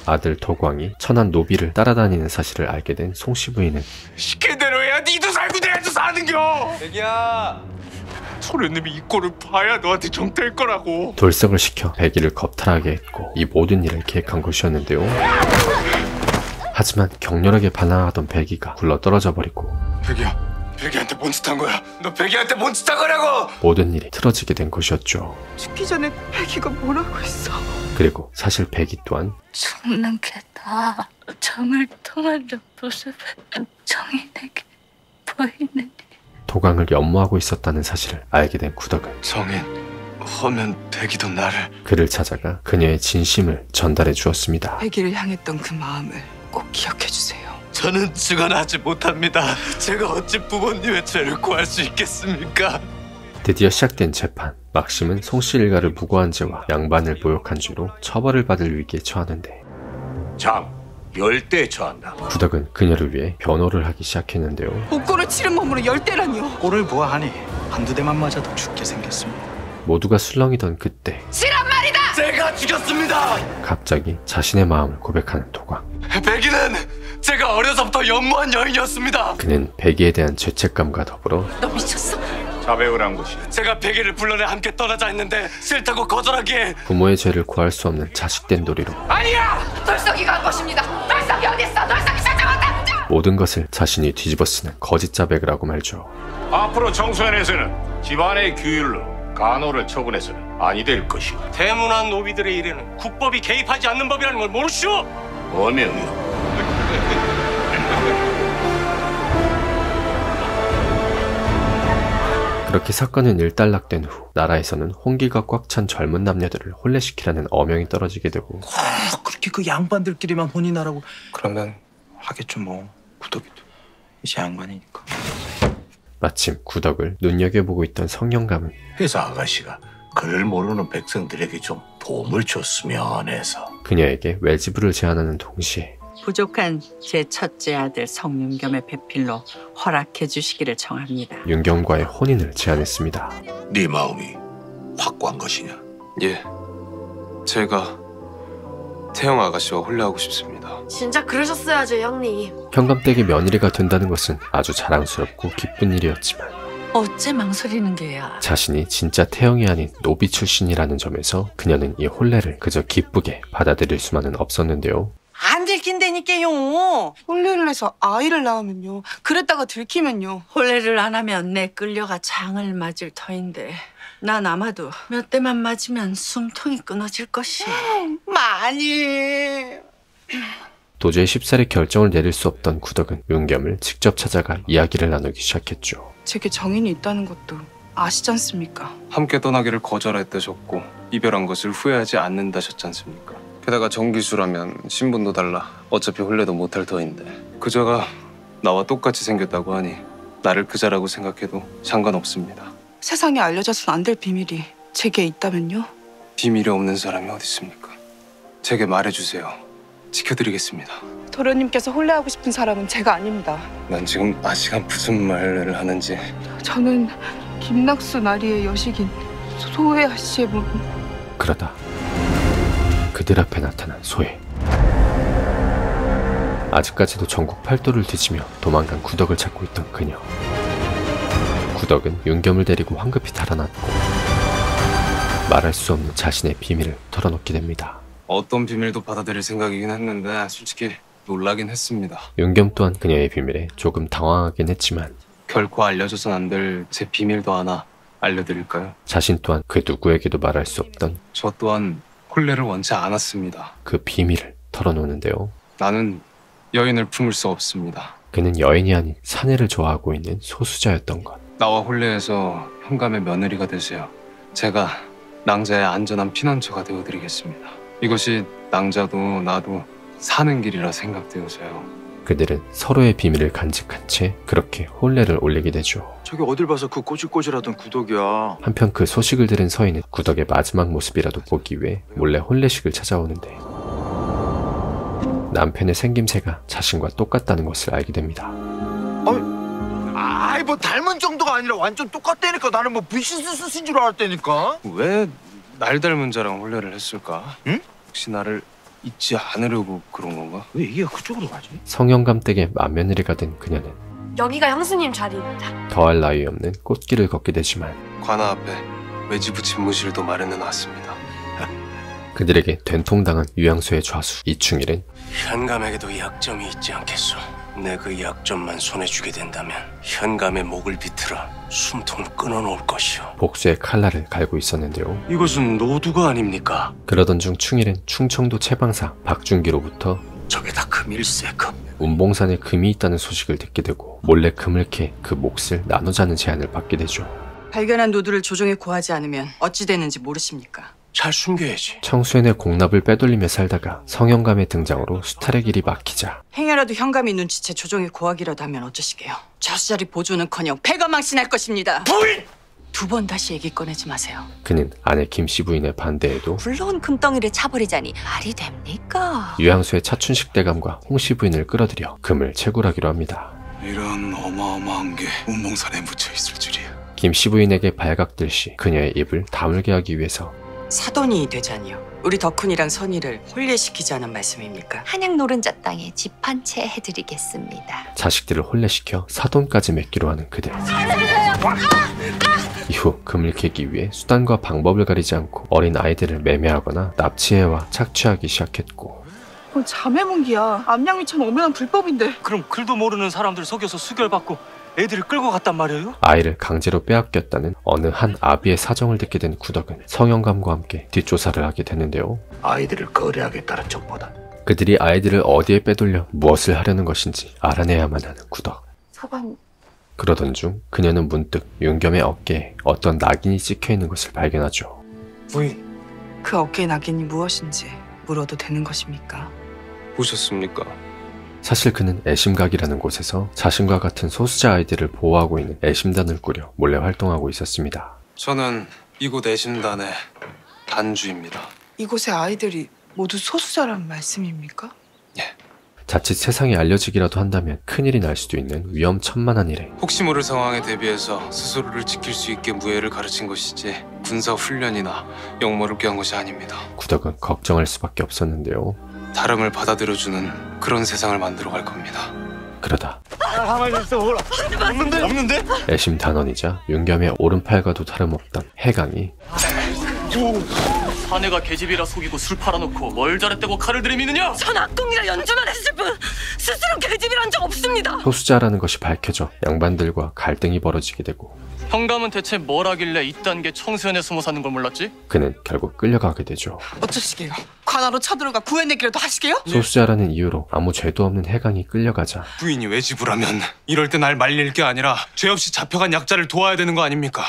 아들 도광이 천한 노비를 따라다니는 사실을 알게 된 송씨 부인은 시킨 대로 해야 니도 살고 내도 사는겨. 백이야. 소련님이 이 꼴을 봐야 너한테 정될 거라고. 돌석을 시켜 백이를 겁탈하게 했고 이 모든 일을 계획한 것이었는데요. 하지만 격렬하게 반항하던 백이가 굴러떨어져 버리고 백이야, 백이한테 뭔 짓 한 거야? 너 백이한테 뭔 짓 한 거냐고! 모든 일이 틀어지게 된 것이었죠. 죽기 전에 백이가 뭐라고 했어? 그리고 사실 백이 또한 죽는 게 다 정을 통하는 모습을 정인에게 보이는 도강을 연모하고 있었다는 사실을 알게 된 구덕은 정인, 허면 백이도 나를. 그를 찾아가 그녀의 진심을 전달해 주었습니다. 백이를 향했던 그 마음을 꼭 기억해 주세요. 저는 증언하지 못합니다. 제가 어찌 부모님의 죄를 구할 수 있겠습니까? 드디어 시작된 재판. 막심은 송씨 일가를 무고한 죄와 양반을 모욕한 죄로 처벌을 받을 위기에 처하는데 장, 열대에 처한다. 구덕은 그녀를 위해 변호를 하기 시작했는데요. 복고를 치른 몸으로 열대라니요. 꼴을 보아하니 한두 대만 맞아도 죽게 생겼습니다. 모두가 술렁이던 그때 지란 말이다. 제가 죽였습니다. 갑자기 자신의 마음을 고백하는 도광. 백이는 제가 어려서부터 연모한 여인이었습니다. 그는 백이에 대한 죄책감과 더불어 너 미쳤어? 자백을 한 것이 제가 백이를 불러내 함께 떠나자 했는데 싫다고 거절하기에 부모의 죄를 구할 수 없는 자식된 도리로 아니야! 돌석이가 한 것입니다. 돌석이 어딨어? 돌석이 찾아왔다. 모든 것을 자신이 뒤집어 쓰는 거짓 자백이라고 말죠. 앞으로 정수현에서는 집안의 규율로 간호를 처분해서는 아니 될 것이오. 대문안 노비들의 일에는 국법이 개입하지 않는 법이라는 걸 모르시오? 어명이오. 그렇게 사건은 일단락된 후 나라에서는 홍기가 꽉 찬 젊은 남녀들을 혼례시키라는 어명이 떨어지게 되고 그렇게 그 양반들끼리만 혼인하라고. 그러면 하겠죠 뭐. 구덕이도 이제 양반이니까. 마침 구덕을 눈여겨보고 있던 성령감은 회사 아가씨가 그를 모르는 백성들에게 좀 도움을 줬으면 해서 그녀에게 외지부를 제안하는 동시에 부족한 제 첫째 아들 성윤겸의 배필로 허락해 주시기를 청합니다. 윤겸과의 혼인을 제안했습니다. 네 마음이 확고한 것이냐? 예, 제가 태영 아가씨와 혼례하고 싶습니다. 진짜 그러셨어야죠, 형님. 현감댁의 며느리가 된다는 것은 아주 자랑스럽고 기쁜 일이었지만 어째 망설이는 게야? 자신이 진짜 태영이 아닌 노비 출신이라는 점에서 그녀는 이 혼례를 그저 기쁘게 받아들일 수만은 없었는데요. 안 들킨다니까요. 혼례를 해서 아이를 낳으면요. 그랬다가 들키면요. 혼례를 안 하면 내 끌려가 장을 맞을 터인데 난 아마도 몇 대만 맞으면 숨통이 끊어질 것이. 많이. 도저히 쉽사리 결정을 내릴 수 없던 구덕은 윤겸을 직접 찾아가 이야기를 나누기 시작했죠. 제게 정인이 있다는 것도 아시지 않습니까? 함께 떠나기를 거절했다셨고 이별한 것을 후회하지 않는다셨지 않습니까? 게다가 정기수라면 신분도 달라. 어차피 혼례도 못할 터인데 그자가 나와 똑같이 생겼다고 하니 나를 그자라고 생각해도 상관없습니다. 세상에 알려져선 안 될 비밀이 제게 있다면요? 비밀이 없는 사람이 어디 있습니까? 제게 말해주세요. 지켜드리겠습니다. 도련님께서 혼례하고 싶은 사람은 제가 아닙니다. 난 지금 아시간 무슨 말을 하는지. 저는 김낙수 나리의 여식인 소혜아 씨의 몸. 그러다 그들 앞에 나타난 소혜. 아직까지도 전국 팔도를 뒤지며 도망간 구덕을 찾고 있던 그녀. 구덕은 윤겸을 데리고 황급히 달아났고 말할 수 없는 자신의 비밀을 털어놓게 됩니다. 어떤 비밀도 받아들일 생각이긴 했는데 솔직히 놀라긴 했습니다. 윤겸 또한 그녀의 비밀에 조금 당황하긴 했지만 결코 알려줘선 안 될 제 비밀도 하나 알려드릴까요? 자신 또한 그 누구에게도 말할 수 없던 저 또한 혼례를 원치 않았습니다. 그 비밀을 털어놓는데요. 나는 여인을 품을 수 없습니다. 그는 여인이 아닌 사내를 좋아하고 있는 소수자였던 것. 나와 혼례해서 현감의 며느리가 되세요. 제가 낭자의 안전한 피난처가 되어드리겠습니다. 이것이 낭자도 나도 사는 길이라 생각되어서요. 그들은 서로의 비밀을 간직한 채 그렇게 혼례를 올리게 되죠. 저기 어딜 봐서 그 꼬질꼬질하던 구덕이야. 한편 그 소식을 들은 서인은 구덕의 마지막 모습이라도 보기 위해 몰래 혼례식을 찾아오는데 남편의 생김새가 자신과 똑같다는 것을 알게 됩니다. 아이 뭐 닮은 정도가 아니라 완전 똑같다니까. 나는 뭐 분신스스인 줄 알았다니까. 왜 날 닮은 자랑 혼례를 했을까? 응? 혹시 나를 잊지 않으려고 그런 건가? 왜 이게 그쪽으로 가지? 성형감 댁의 맏며느리가 된 그녀는 여기가 형수님 자리입니다. 더할 나위 없는 꽃길을 걷게 되지만 관아 앞에 외지부 집무실도 마련해 놨습니다. 그들에게 된통당한 유양소의 좌수 이충일은 현감에게도 약점이 있지 않겠소. 내 그 약점만 손에 쥐게 된다면 현감의 목을 비틀어 숨통을 끊어놓을 것이오. 복수의 칼날을 갈고 있었는데요. 이것은 노두가 아닙니까? 그러던 중 충일은 충청도 채방사 박준기로부터 저게 다 금일세, 금. 운봉산에 금이 있다는 소식을 듣게 되고 몰래 금을 캐 그 몫을 나누자는 제안을 받게 되죠. 발견한 노두를 조정에 고하지 않으면 어찌 되는지 모르십니까? 잘 숨겨야지. 청수연의 공납을 빼돌리며 살다가 성형감의 등장으로 수탈의 길이 막히자 행여라도 현감이 눈치채 조정에 고하기라도 하면 어쩌시게요? 저수자리 보조는커녕 패가 망신할 것입니다. 부인! 2번 다시 얘기 꺼내지 마세요. 그는 아내 김씨 부인의 반대에도 굴러온 금덩이를 차버리자니 말이 됩니까? 유향수의 차춘식 대감과 홍씨 부인을 끌어들여 금을 채굴하기로 합니다. 이런 어마어마한 게 운봉산에 묻혀있을 줄이야. 김씨 부인에게 발각될 시 그녀의 입을 다물게 하기 위해서 사돈이 되자니요. 우리 덕훈이랑 선이를 혼례시키자는 말씀입니까? 한양 노른자 땅에 집 한 채 해드리겠습니다. 자식들을 혼례시켜 사돈까지 맺기로 하는 그들. 이후 금을 캐기 위해 수단과 방법을 가리지 않고 어린 아이들을 매매하거나 납치해와 착취하기 시작했고 자매문기야. 암양미처럼 엄연한 불법인데. 그럼 글도 모르는 사람들 속여서 수결받고 애들을 끌고 갔단 말이에요? 아이를 강제로 빼앗겼다는 어느 한 아비의 사정을 듣게 된 구덕은 성형감과 함께 뒷조사를 하게 되는데요. 아이들을 거래하겠다는 척보다 그들이 아이들을 어디에 빼돌려 무엇을 하려는 것인지 알아내야만 하는 구덕. 서방. 그러던 중 그녀는 문득 윤겸의 어깨에 어떤 낙인이 찍혀있는 것을 발견하죠. 부인. 그 어깨의 낙인이 무엇인지 물어도 되는 것입니까? 보셨습니까? 사실 그는 애심각이라는 곳에서 자신과 같은 소수자 아이들을 보호하고 있는 애심단을 꾸려 몰래 활동하고 있었습니다. 저는 이곳 애심단의 단주입니다. 이곳의 아이들이 모두 소수자란 말씀입니까? 자칫 세상에 알려지기라도 한다면 큰일이 날 수도 있는 위험천만한 일에 혹시 모를 상황에 대비해서 스스로를 지킬 수 있게 무예를 가르친 것이지 군사 훈련이나 역모를 꾀한 것이 아닙니다. 구덕은 걱정할 수밖에 없었는데요. 다름을 받아들여주는 그런 세상을 만들어 갈 겁니다. 그러다 가만히 있어. 없는데? 애심 단원이자 윤겸의 오른팔과도 다름없던 해강이 사내가 계집이라 속이고 술 팔아놓고 뭘 잘했다고 칼을 들이미느냐? 전 악공이라 연주만 했을 뿐 스스로 계집이란 적 없습니다. 소수자라는 것이 밝혀져 양반들과 갈등이 벌어지게 되고 현감은 대체 뭘 하길래 이딴 게 청수연에 숨어 사는 걸 몰랐지? 그는 결국 끌려가게 되죠. 어쩌시게요? 관하로 쳐들어가 구해내기라도 하시게요? 소수자라는 이유로 아무 죄도 없는 해강이 끌려가자 부인이 외지부라면 이럴 때 날 말릴 게 아니라 죄 없이 잡혀간 약자를 도와야 되는 거 아닙니까?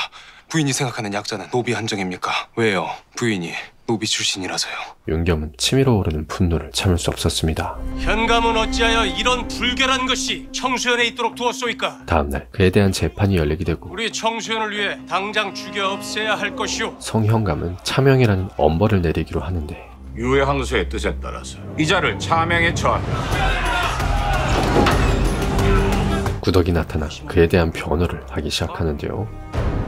부인이 생각하는 약자는 노비 한정입니까? 왜요? 부인이 노비 출신이라서요. 윤겸은 치밀어 오르는 분노를 참을 수 없었습니다. 현감은 어찌하여 이런 불결한 것이 청수연에 있도록 두었소이까? 다음날 그에 대한 재판이 열리게 되고 우리 청수연을 위해 당장 죽여 없애야 할 것이오. 성현감은 차명이라는 엄벌을 내리기로 하는데 유해항소의 뜻에 따라서 이자를 차명에 처한다. 구덕이 나타나 그에 대한 변호를 하기 시작하는데요.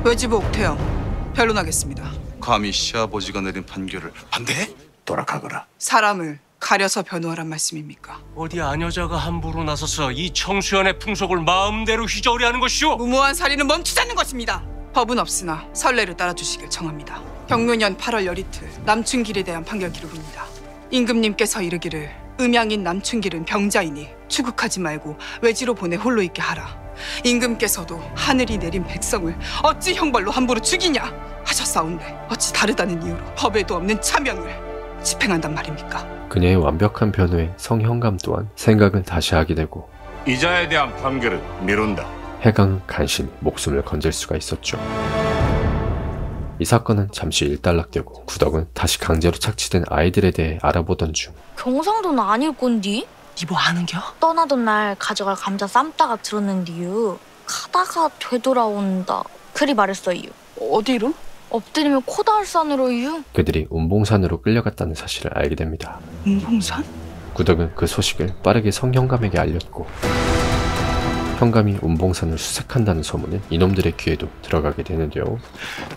외지부 옥태영 변론하겠습니다. 감히 시아버지가 내린 판결을 반대해? 돌아가거라. 사람을 가려서 변호하란 말씀입니까? 어디 아녀자가 함부로 나서서 이 청수연의 풍속을 마음대로 휘저으려는 것이오? 무모한 살인은 멈추자는 것입니다. 법은 없으나 선례를 따라주시길 청합니다. 경묘년 8월 열이틀 남춘길에 대한 판결 기록입니다. 임금님께서 이르기를 음양인 남춘길은 병자이니 추국하지 말고 외지로 보내 홀로 있게 하라. 임금께서도 하늘이 내린 백성을 어찌 형벌로 함부로 죽이냐 하셨사온데 어찌 다르다는 이유로 법에도 없는 차명을 집행한단 말입니까? 그녀의 완벽한 변호에 성현감 또한 생각을 다시 하게 되고 이자에 대한 판결은 미룬다. 해강은 간신히 목숨을 건질 수가 있었죠. 이 사건은 잠시 일단락되고 구덕은 다시 강제로 착취된 아이들에 대해 알아보던 중 경상도는 아닐 건디? 니 뭐 아는겨? 떠나던 날 가져갈 감자 삶다가 들었는디요. 가다가 되돌아온다. 그리 말했어요. 어디로? 엎드리면 코다알산으로요. 그들이 운봉산으로 끌려갔다는 사실을 알게 됩니다. 운봉산? 구덕은 그 소식을 빠르게 성현감에게 알렸고 현감이 운봉산을 수색한다는 소문은 이놈들의 귀에도 들어가게 되는데요.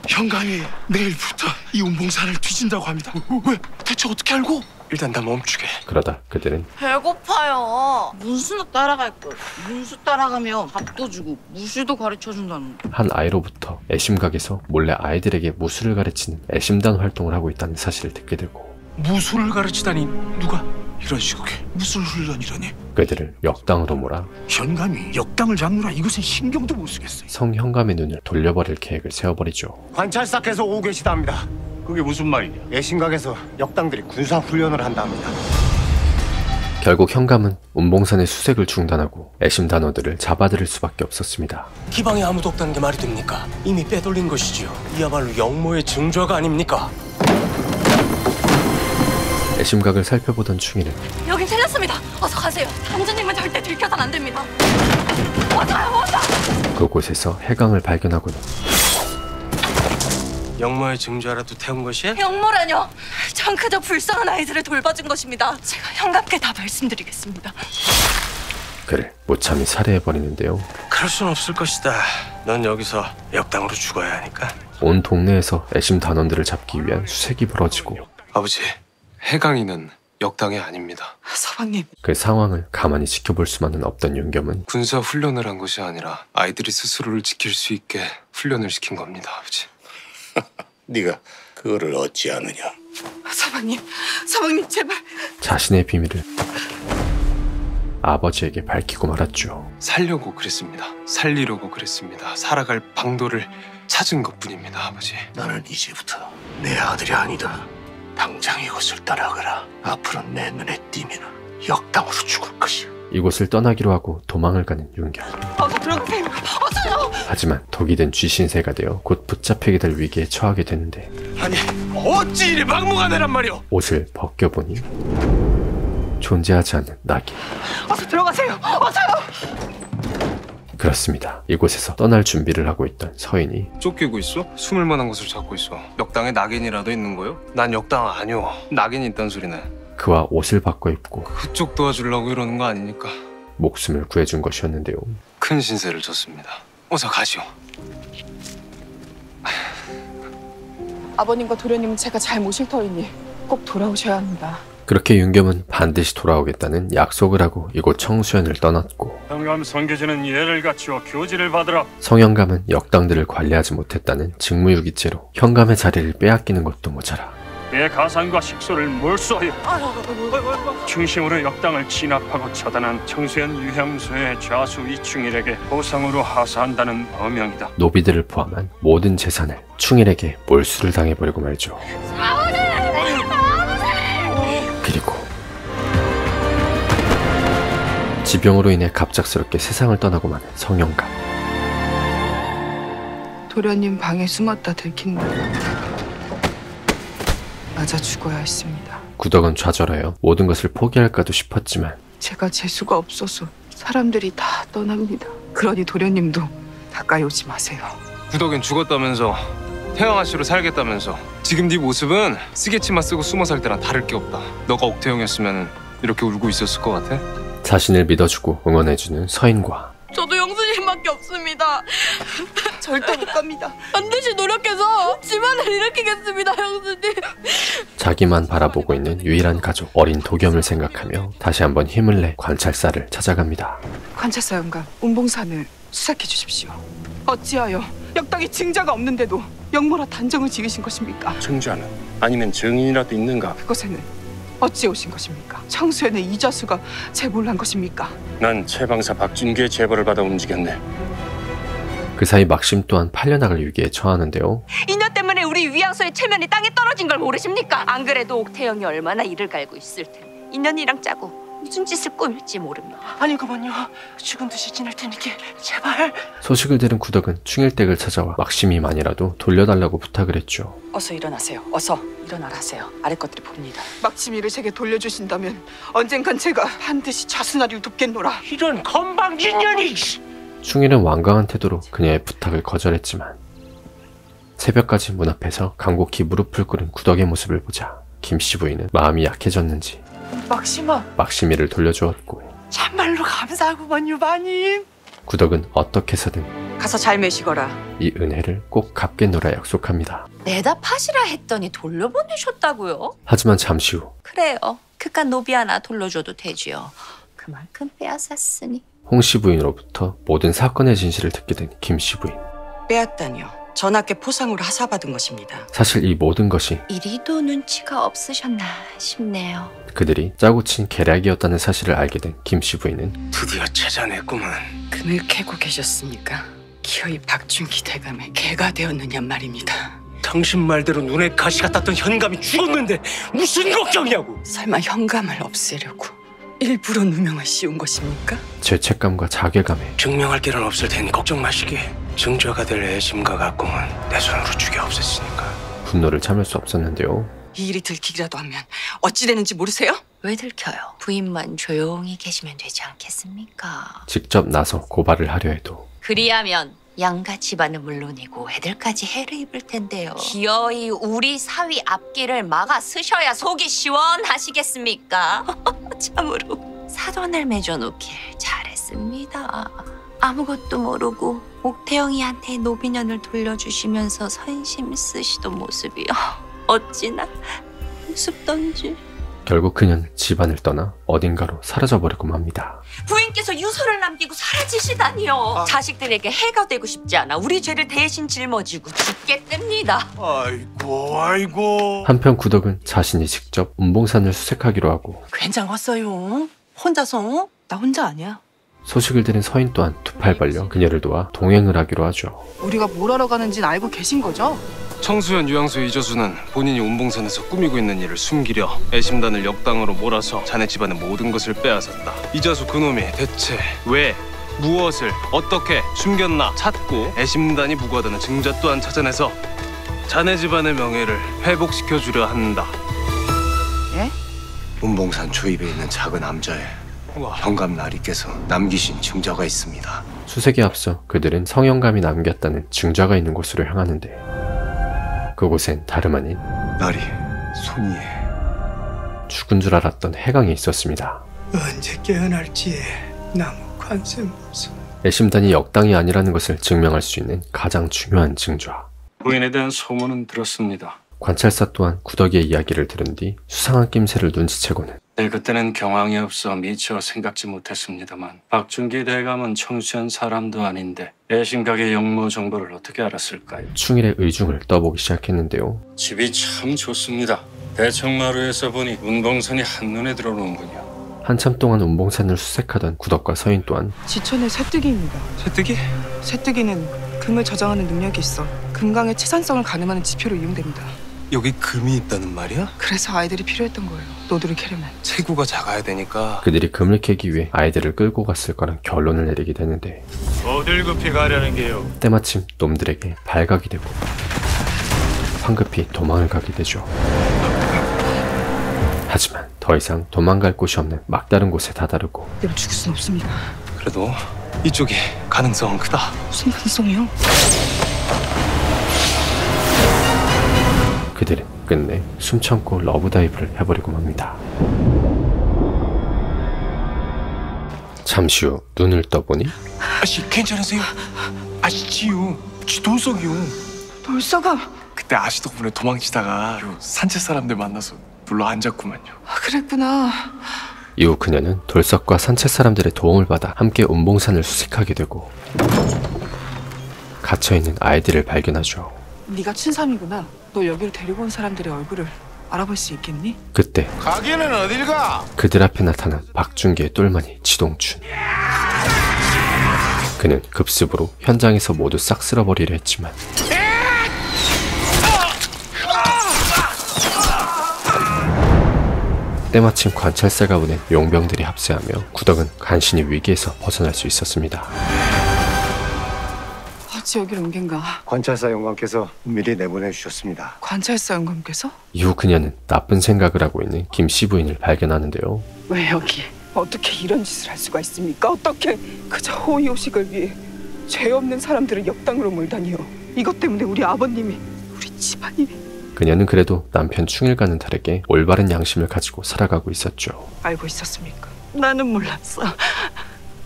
현감이 내일부터 이 운봉산을 뒤진다고 합니다. 왜? 대체 어떻게 알고? 일단 나 멈추게. 그러다 그들은 배고파요. 문수나 따라갈 걸. 문수 따라가면 밥도 주고 무술도 가르쳐준다는. 한 아이로부터 애심각에서 몰래 아이들에게 무술을 가르치는 애심단 활동을 하고 있다는 사실을 듣게 되고 무술을 가르치다니 누가 이런 시국에 무술 훈련이라니? 그들을 역당으로 몰아 현감이 역당을 잡느라 이것은 신경도 못 쓰겠어요. 성현감의 눈을 돌려버릴 계획을 세워버리죠. 관찰사께서 오고 계시답니다. 그게 무슨 말이냐? 예심각에서 역당들이 군사 훈련을 한답니다. 결국 현감은 운봉산의 수색을 중단하고 애심 단원들을 잡아들일 수밖에 없었습니다. 기방에 아무도 없다는 게 말이 됩니까? 이미 빼돌린 것이지요. 이야말로 영모의 증조가 아닙니까? 애심각을 살펴보던 충일은 여긴 틀렸습니다. 어서 가세요. 당주님은 절대 들켜선 안 됩니다. 어서요. 그곳에서 해강을 발견하고는 영모의 증조라도 태운 것이야? 영모라뇨. 전 그저 불쌍한 아이들을 돌봐준 것입니다. 제가 현감께 다 말씀드리겠습니다. 그를 무참히 살해해버리는데요. 그럴 순 없을 것이다. 넌 여기서 역당으로 죽어야 하니까. 온 동네에서 애심 단원들을 잡기 위한 수색이 벌어지고 아버지, 해강이는 역당이 아닙니다. 서방님. 그 상황을 가만히 지켜볼 수만은 없던 윤겸은 군사 훈련을 한 것이 아니라 아이들이 스스로를 지킬 수 있게 훈련을 시킨 겁니다, 아버지. 네가 그거를 어찌 아느냐? 서방님 제발. 자신의 비밀을 아버지에게 밝히고 말았죠. 살려고 그랬습니다. 살리려고 그랬습니다. 살아갈 방도를 찾은 것뿐입니다, 아버지. 나는 이제부터 내 아들이 아니다. 당장 이곳을 떠나가라. 앞으로 내 눈에 띄면 역당으로 죽을 것이야. 이곳을 떠나기로 하고 도망을 가는 윤겸. 어서 들어가세요. 어서요. 하지만 독이 된 쥐신새가 되어 곧 붙잡히게 될 위기에 처하게 되는데 아니 어찌 이리 막무가내란 말이오. 옷을 벗겨보니 존재하지 않는 낙인. 어서 들어가세요. 어서요. 그렇습니다. 이곳에서 떠날 준비를 하고 있던 서인이 쫓기고 있어? 숨을 만한 곳을 찾고 있어. 역당에 낙인이라도 있는 거요? 난 역당 아니오. 낙인이 있단 소리네. 그와 옷을 바꿔 입고 그쪽 도와주려고 이러는 거 아니니까. 목숨을 구해준 것이었는데요. 큰 신세를 졌습니다. 어서 가시오. 아버님과 도련님은 제가 잘 모실 터이니 꼭 돌아오셔야 합니다. 그렇게 윤겸은 반드시 돌아오겠다는 약속을 하고 이곳 청수연을 떠났고 현감 성계제는 예를 갖추어 교지를 받으라. 성현감은 역당들을 관리하지 못했다는 직무유기죄로 현감의 자리를 빼앗기는 것도 모자라 내 가산과 식소를 몰수하여 중심으로 역당을 진압하고 처단한 청수연 유향소의 좌수 이충일에게 보상으로 하사한다는 어명이다. 노비들을 포함한 모든 재산을 충일에게 몰수를 당해버리고 말죠. 그리고 지병으로 인해 갑작스럽게 세상을 떠나고 마는 성현감. 도련님 방에 숨었다 들킨 날 맞아 죽어야 했습니다. 구덕은 좌절하여 모든 것을 포기할까도 싶었지만 제가 재수가 없어서 사람들이 다 떠납니다. 그러니 도련님도 가까이 오지 마세요. 구덕은 죽었다면서 태영아씨로 살겠다면서. 지금 네 모습은 쓰개치마 쓰고 숨어 살 때랑 다를 게 없다. 너가 옥태영이었으면 이렇게 울고 있었을 것 같아? 자신을 믿어주고 응원해주는 서인과 저도 영수님밖에 없습니다. 절대 못 갑니다. 반드시 노력해서 집안을 일으키겠습니다, 형수님. 자기만 바라보고 있는 유일한 가족 어린 도겸을 생각하며 다시 한번 힘을 내 관찰사를 찾아갑니다. 관찰사 영감, 운봉산을 수색해 주십시오. 어찌하여 역당의 증자가 없는데도 영모라 단정을 지으신 것입니까? 증자는 아니면 증인이라도 있는가? 그곳에는 어찌 오신 것입니까? 청수연의 이자수가 제보를 한 것입니까? 난 최방사 박진규의 제보를 받아 움직였네. 그 사이 막심 또한 팔려나갈 위기에 처하는데요. 이녀 때문에 우리 위양소의 체면이 땅에 떨어진 걸 모르십니까? 안 그래도 옥태영이 얼마나 이를 갈고 있을 텐데 인연이랑 짜고 무슨 짓을 꾸밀지 모릅니다. 아니 그만요. 죽은 듯이 지낼 테니까 제발. 소식을 들은 구덕은 충일댁을 찾아와 막심이만이라도 돌려달라고 부탁을 했죠. 어서 일어나세요. 어서 일어나라세요. 아래 것들이 봅니다. 막치미를 제게 돌려주신다면 언젠간 제가 반드시 자수나리를 돕겠노라. 이런 건방진년이. 충일은 완강한 태도로 그녀의 부탁을 거절했지만 새벽까지 문 앞에서 간곡히 무릎을 꿇은 구덕의 모습을 보자 김씨 부인은 마음이 약해졌는지 막심아. 막심이를 돌려주었고 참말로 감사하구먼 유바님. 구덕은 어떻게 해서든 가서 잘 매시거라. 이 은혜를 꼭 갚겠노라 약속합니다. 내다 파시라 했더니 돌려보내셨다고요? 하지만 잠시 후 그래요. 그깟 노비 하나 돌려줘도 되지요. 그만큼 빼앗았으니. 홍씨 부인으로부터 모든 사건의 진실을 듣게 된 김씨 부인. 빼앗다니요. 전하께 포상으로 하사받은 것입니다. 사실 이 모든 것이 이리도 눈치가 없으셨나 싶네요. 그들이 짜고 친 계략이었다는 사실을 알게 된 김씨 부인은 드디어 찾아냈구만. 금을 캐고 계셨습니까? 기어이 박준기 대감의 개가 되었느냐 말입니다. 당신 말대로 눈에 가시가 땄던 현감이 죽었는데 무슨 걱정이냐고. 설마 현감을 없애려고 일부러 누명을 씌운 것입니까? 죄책감과 자괴감에 증명할 길은 없을 테니 걱정 마시게. 증조가 될 애심과 각공은 내 손으로 죽여 없앴으니까. 분노를 참을 수 없었는데요. 이 일이 들키기라도 하면 어찌 되는지 모르세요? 왜 들켜요? 부인만 조용히 계시면 되지 않겠습니까? 직접 나서 고발을 하려 해도 그리하면 양가 집안은 물론이고 애들까지 해를 입을 텐데요. 기어이 우리 사위 앞길을 막아 쓰셔야 속이 시원하시겠습니까? 참으로 사돈을 맺어놓길 잘했습니다. 아무것도 모르고 옥태영이한테 노비년을 돌려주시면서 선심 쓰시던 모습이요. 어찌나 우습던지. 결국 그녀는 집안을 떠나 어딘가로 사라져버리고 맙니다. 부인께서 유서를 남기고 사라지시다니요. 자식들에게 해가 되고 싶지 않아 우리 죄를 대신 짊어지고 죽겠답니다. 아이고. 한편 구덕은 자신이 직접 운봉산을 수색하기로 하고 괜찮았어요. 혼자서? 나 혼자 아니야. 소식을 들은 서인 또한 두 팔 벌려 그녀를 도와 동행을 하기로 하죠. 우리가 뭘 하러 가는지는 알고 계신 거죠? 청수연, 유양수, 이저수는 본인이 운봉산에서 꾸미고 있는 일을 숨기려 애심단을 역당으로 몰아서 자네 집안의 모든 것을 빼앗았다. 이저수 그놈이 대체 왜, 무엇을, 어떻게 숨겼나 찾고 애심단이 무고하다는 증자 또한 찾아내서 자네 집안의 명예를 회복시켜주려 한다. 예? 운봉산 초입에 있는 작은 암자에 현감 나리께서 남기신 증자가 있습니다. 수색에 앞서 그들은 성영감이 남겼다는 증자가 있는 곳으로 향하는데 그곳엔 다름 아닌 나리, 손이에 죽은 줄 알았던 해강이 있었습니다. 언제 깨어날지 나무 관심 없어. 애심단이 역당이 아니라는 것을 증명할 수 있는 가장 중요한 증좌. 부인에 대한 소문은 들었습니다. 관찰사 또한 구덕의 이야기를 들은 뒤 수상한 낌새를 눈치채고는 그때는 경황이 없어 미처 생각지 못했습니다만 박준기 대감은 청수한 사람도 아닌데 애심각의 영모 정보를 어떻게 알았을까요? 충일의 의중을 떠보기 시작했는데요. 집이 참 좋습니다. 대청마루에서 보니 운봉산이 한눈에 들어오는군요. 한참 동안 운봉산을 수색하던 구덕과 서인 또한 지천의 쇠뜨기입니다. 쇠뜨기? 쇠뜨기는 금을 저장하는 능력이 있어 금강의 채산성을 가늠하는 지표로 이용됩니다. 여기 금이 있다는 말이야? 그래서 아이들이 필요했던 거예요. 노드를 캐려면. 체구가 작아야 되니까. 그들이 금을 캐기 위해 아이들을 끌고 갔을 거란 결론을 내리게 되는데 어딜 급히 가려는 게요? 때마침 놈들에게 발각이 되고 황급히 도망을 가게 되죠. 하지만 더 이상 도망갈 곳이 없는 막다른 곳에 다다르고 내가 죽일 순 없습니다. 그래도 이쪽이 가능성은 크다. 무슨 가능성이요? 그들은 끝내 숨참고 러브다이브를 해버리고 맙니다. 잠시 후 눈을 떠보니 아씨 괜찮으세요? 아씨 지유 지 돌석이요. 돌석아. 그때 아씨 덕분에 도망치다가 산채 사람들 만나서 눌러 앉았구만요. 아, 그랬구나. 이후 그녀는 돌석과 산채 사람들의 도움을 받아 함께 운봉산을 수색하게 되고 갇혀있는 아이들을 발견하죠. 네가 춘삼이구나. 널 여기로 데리고 온 사람들의 얼굴을 알아볼 수 있겠니? 그때 가기는 어딜 가? 그들 앞에 나타난 박준기의 똘마니 지동춘. 그는 급습으로 현장에서 모두 싹 쓸어버리려 했지만 때마침 관찰사가 보낸 용병들이 합세하며 구덕은 간신히 위기에서 벗어날 수 있었습니다. 어찌 여기를 온 겐가? 관찰사 영감께서 미리 내보내주셨습니다. 관찰사 영감께서? 이후 그녀는 나쁜 생각을 하고 있는 김씨 부인을 발견하는데요. 왜 여기? 어떻게 이런 짓을 할 수가 있습니까? 어떻게 그저 호의호식을 위해 죄 없는 사람들을 역당으로 몰다니요. 이것 때문에 우리 아버님이, 우리 집안이. 그녀는 그래도 남편 충일과는 다르게 올바른 양심을 가지고 살아가고 있었죠. 알고 있었습니까? 나는 몰랐어.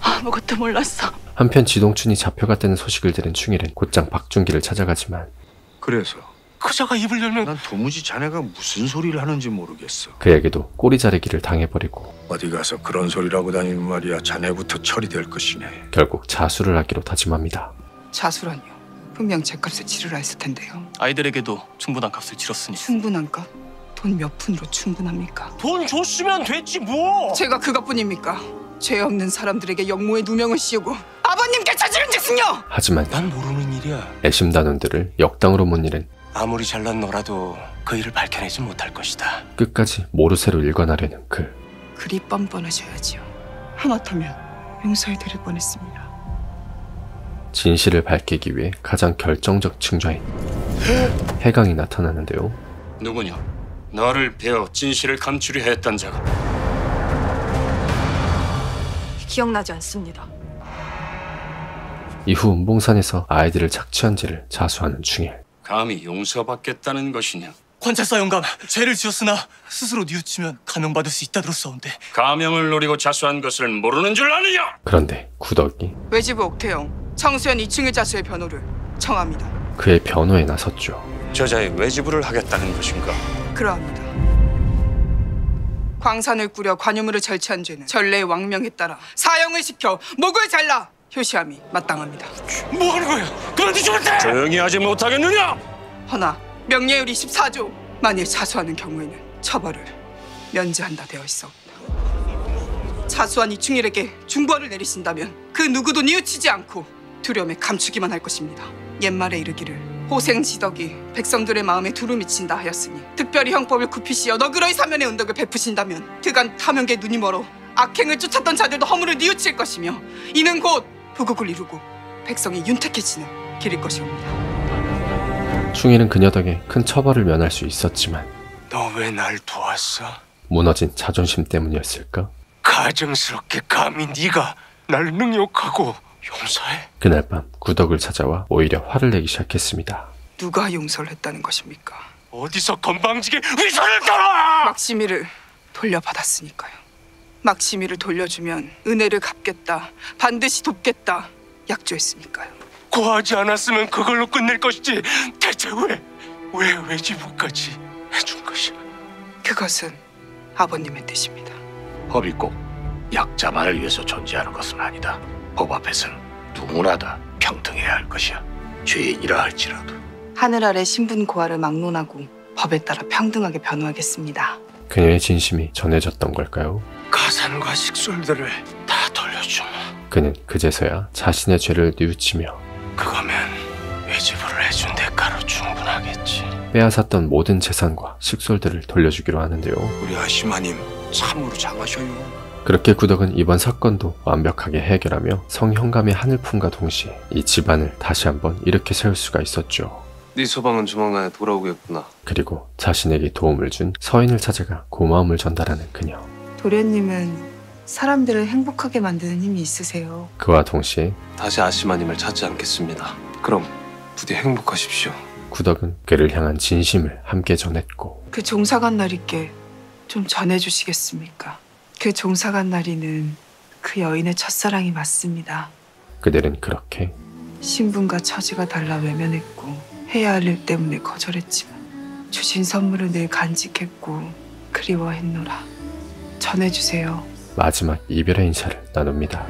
아무것도 몰랐어. 한편 지동춘이 잡혀갔다는 소식을 들은 충일은 곧장 박준기를 찾아가지만 그래서 그자가 입을 열면 난 도무지 자네가 무슨 소리를 하는지 모르겠어. 그에게도 꼬리 자르기를 당해버리고 어디 가서 그런 소리라고 다니는 말이야. 자네부터 처리될 것이네. 결국 자수를 하기로 다짐합니다. 자수라니요. 분명 제값에 치르라 했을 텐데요. 아이들에게도 충분한 값을 치렀으니. 충분한 값? 돈 몇 푼으로 충분합니까? 돈 줬으면 됐지 뭐. 제가 그것뿐입니까? 죄 없는 사람들에게 역모의 누명을 씌우고 아버님께 저지른 짓은요! 하지만 난 모르는 일이야. 애심단원들을 역당으로 못 일은 아무리 잘난 너라도 그 일을 밝혀내지 못할 것이다. 끝까지 모르쇠로 일관하려는 그 그리 뻔뻔하셔야지요. 하마터면 용서해드릴 뻔했습니다. 진실을 밝히기 위해 가장 결정적 층좌인 해강이 나타나는데요. 누구냐? 나를 베어 진실을 감추려 했던 자가. 기억나지 않습니다. 이후 운봉산에서 아이들을 착취한 죄를 자수하는 중일. 감히 용서받겠다는 것이냐? 관찰사 영감, 죄를 지었으나 스스로 뉘우치면 감형받을 수 있다 들었사온데 감형을 노리고 자수한 것을 모르는 줄 아느냐? 그런데 구덕이 외지부 옥태영, 청수현 이충일 자수의 변호를 청합니다. 그의 변호에 나섰죠. 저자의 외지부를 하겠다는 것인가? 그러합니다. 광산을 꾸려 관유물을 절취한 죄는 전래의 왕명에 따라 사형을 시켜 목을 잘라 효시함이 마땅합니다. 뭐 하는 거야? 그만두 좀 돼! 조용히 하지 못하겠느냐? 허나 명예율 24조 만일 자수하는 경우에는 처벌을 면제한다 되어 있사옵니다. 자수한 이충일에게 중벌을 내리신다면 그 누구도 뉘우치지 않고 두려움에 감추기만 할 것입니다. 옛말에 이르기를 호생지덕이 백성들의 마음에 두루 미친다 하였으니 특별히 형법을 굽히시어 너그러이 사면의 은덕을 베푸신다면 그간 탐욕의 눈이 멀어 악행을 쫓았던 자들도 허물을 뉘우칠 것이며 이는 곧 부국을 이루고 백성이 윤택해지는 길일 것이옵니다. 충일은 그녀 덕에 큰 처벌을 면할 수 있었지만 너 왜 날 도왔어? 무너진 자존심 때문이었을까? 가증스럽게 감히 네가 날 능욕하고 용서해? 그날 밤 구덕을 찾아와 오히려 화를 내기 시작했습니다. 누가 용서를 했다는 것입니까? 어디서 건방지게 위선을 떨어! 막시미를 돌려받았으니까요. 막시미를 돌려주면 은혜를 갚겠다, 반드시 돕겠다 약조했으니까요. 고하지 않았으면 그걸로 끝낼 것이지 대체 왜 외지부까지 해준 것이야? 그것은 아버님의 뜻입니다. 법이 꼭 약자만을 위해서 존재하는 것은 아니다. 법 앞에서는 누구나 다 평등해야 할 것이야. 죄인이라 할지라도. 하늘 아래 신분 고하를 막론하고 법에 따라 평등하게 변호하겠습니다. 그녀의 진심이 전해졌던 걸까요? 가산과 식솔들을 다 돌려주마. 그는 그제서야 자신의 죄를 뉘우치며 그거면 외지부를 해준 대가로 충분하겠지. 빼앗았던 모든 재산과 식솔들을 돌려주기로 하는데요. 우리 아시마님 참으로 장하셔요. 그렇게 구덕은 이번 사건도 완벽하게 해결하며 성형감의 하늘품과 동시에 이 집안을 다시 한번 일으켜 세울 수가 있었죠. 네 서방은 조만간에 돌아오겠구나. 그리고 자신에게 도움을 준 서인을 찾아가 고마움을 전달하는 그녀. 도련님은 사람들을 행복하게 만드는 힘이 있으세요. 그와 동시에 다시 아시마님을 찾지 않겠습니다. 그럼 부디 행복하십시오. 구덕은 그를 향한 진심을 함께 전했고 그 종사간 날이께 좀 전해주시겠습니까? 그 종사간 날이는 그 여인의 첫사랑이 맞습니다. 그들은 그렇게 신분과 처지가 달라 외면했고 해야 할 일 때문에 거절했지만 주신 선물을 늘 간직했고 그리워했노라. 전해주세요. 마지막 이별의 인사를 나눕니다.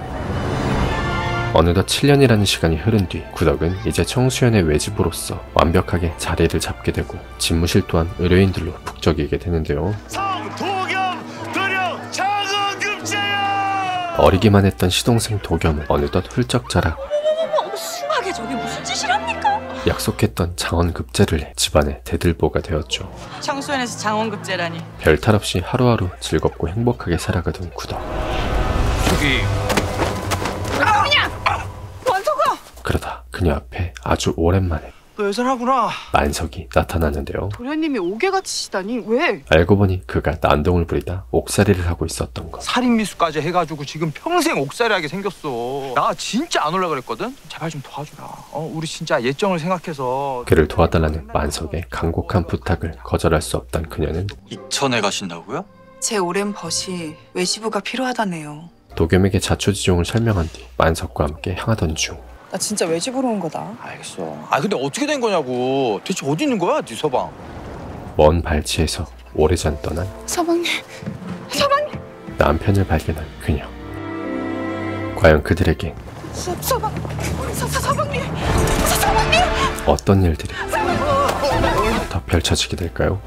어느덧 7년이라는 시간이 흐른 뒤 구덕은 이제 청수연의 외지부로서 완벽하게 자리를 잡게 되고 집무실 또한 의뢰인들로 북적이게 되는데요. 성도겸 도령 장원급제야! 어리기만 했던 시동생 도겸은 어느덧 훌쩍 자라 어머, 심하게 저게 무슨 짓이랍니까? 약속했던 장원급제를 해 집안의 대들보가 되었죠. 청소년에서 장원급제라니. 별탈 없이 하루하루 즐겁고 행복하게 살아가던 구덕. 저기 원석아! 그러다 그녀 앞에 아주 오랜만에 너 여전하구나. 만석이 나타나는데요. 도련님이 옥에갇히시다니 왜? 알고 보니 그가 난동을 부리다 옥살이를 하고 있었던 것. 살인미수까지 해가지고 지금 평생 옥살이하게 생겼어. 나 진짜 안 올라 그랬거든? 제발 좀 도와주라. 우리 진짜 예정을 생각해서. 그를 도와달라는 만석의 간곡한 부탁을 거절할 수 없던 그녀는 이천에 가신다고요? 제 오랜 벗이 외지부가 필요하다네요. 도겸에게 자초지종을 설명한 뒤 만석과 함께 향하던 중 나 진짜 외지부로 온 거다. 알겠어. 근데 어떻게 된 거냐고. 대체 어디 있는 거야, 네 서방? 먼 발치에서 오래전 떠난 서방님, 서방님. 남편을 발견한 그녀. 과연 그들에게 서방님, 서방님. 어떤 일들이 더 펼쳐지게 될까요?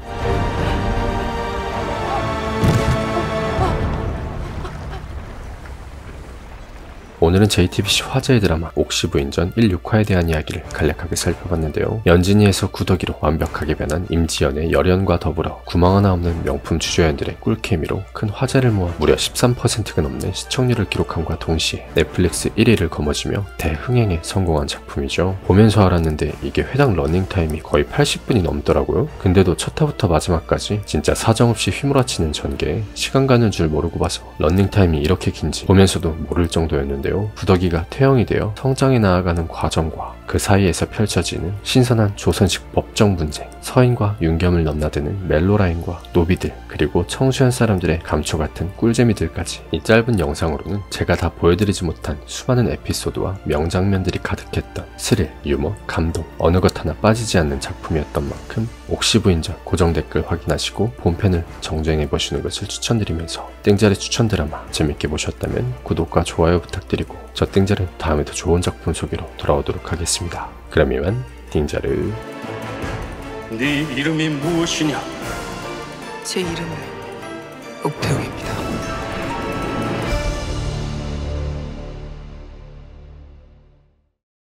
오늘은 JTBC 화제의 드라마 옥시부인전 1, 6화에 대한 이야기를 간략하게 살펴봤는데요. 연진이에서 구더기로 완벽하게 변한 임지연의 열연과 더불어 구멍 하나 없는 명품 주조연들의 꿀케미로 큰 화제를 모아 무려 13%가 넘는 시청률을 기록함과 동시에 넷플릭스 1위를 거머쥐며 대흥행에 성공한 작품이죠. 보면서 알았는데 이게 회당 러닝타임이 거의 80분이 넘더라고요. 근데도 첫 화부터 마지막까지 진짜 사정없이 휘몰아치는 전개에 시간 가는 줄 모르고 봐서 러닝타임이 이렇게 긴지 보면서도 모를 정도였는데요. 구더기가 퇴영이 되어 성장해 나아가는 과정과 그 사이에서 펼쳐지는 신선한 조선식 법정 분쟁, 서인과 윤겸을 넘나드는 멜로라인과 노비들, 그리고 청소년 사람들의 감초 같은 꿀재미들까지 이 짧은 영상으로는 제가 다 보여드리지 못한 수많은 에피소드와 명장면들이 가득했던 스릴, 유머, 감동, 어느 것 하나 빠지지 않는 작품이었던 만큼 옥시부인전 고정 댓글 확인하시고 본편을 정주행해보시는 것을 추천드리면서 땡자리 추천 드라마 재밌게 보셨다면 구독과 좋아요 부탁드리고 저 땡자는 다음에도 좋은 작품 소개로 돌아오도록 하겠습니다. 그럼 이만 땡자르. 네 이름이 무엇이냐? 제 이름은 옥태웅입니다.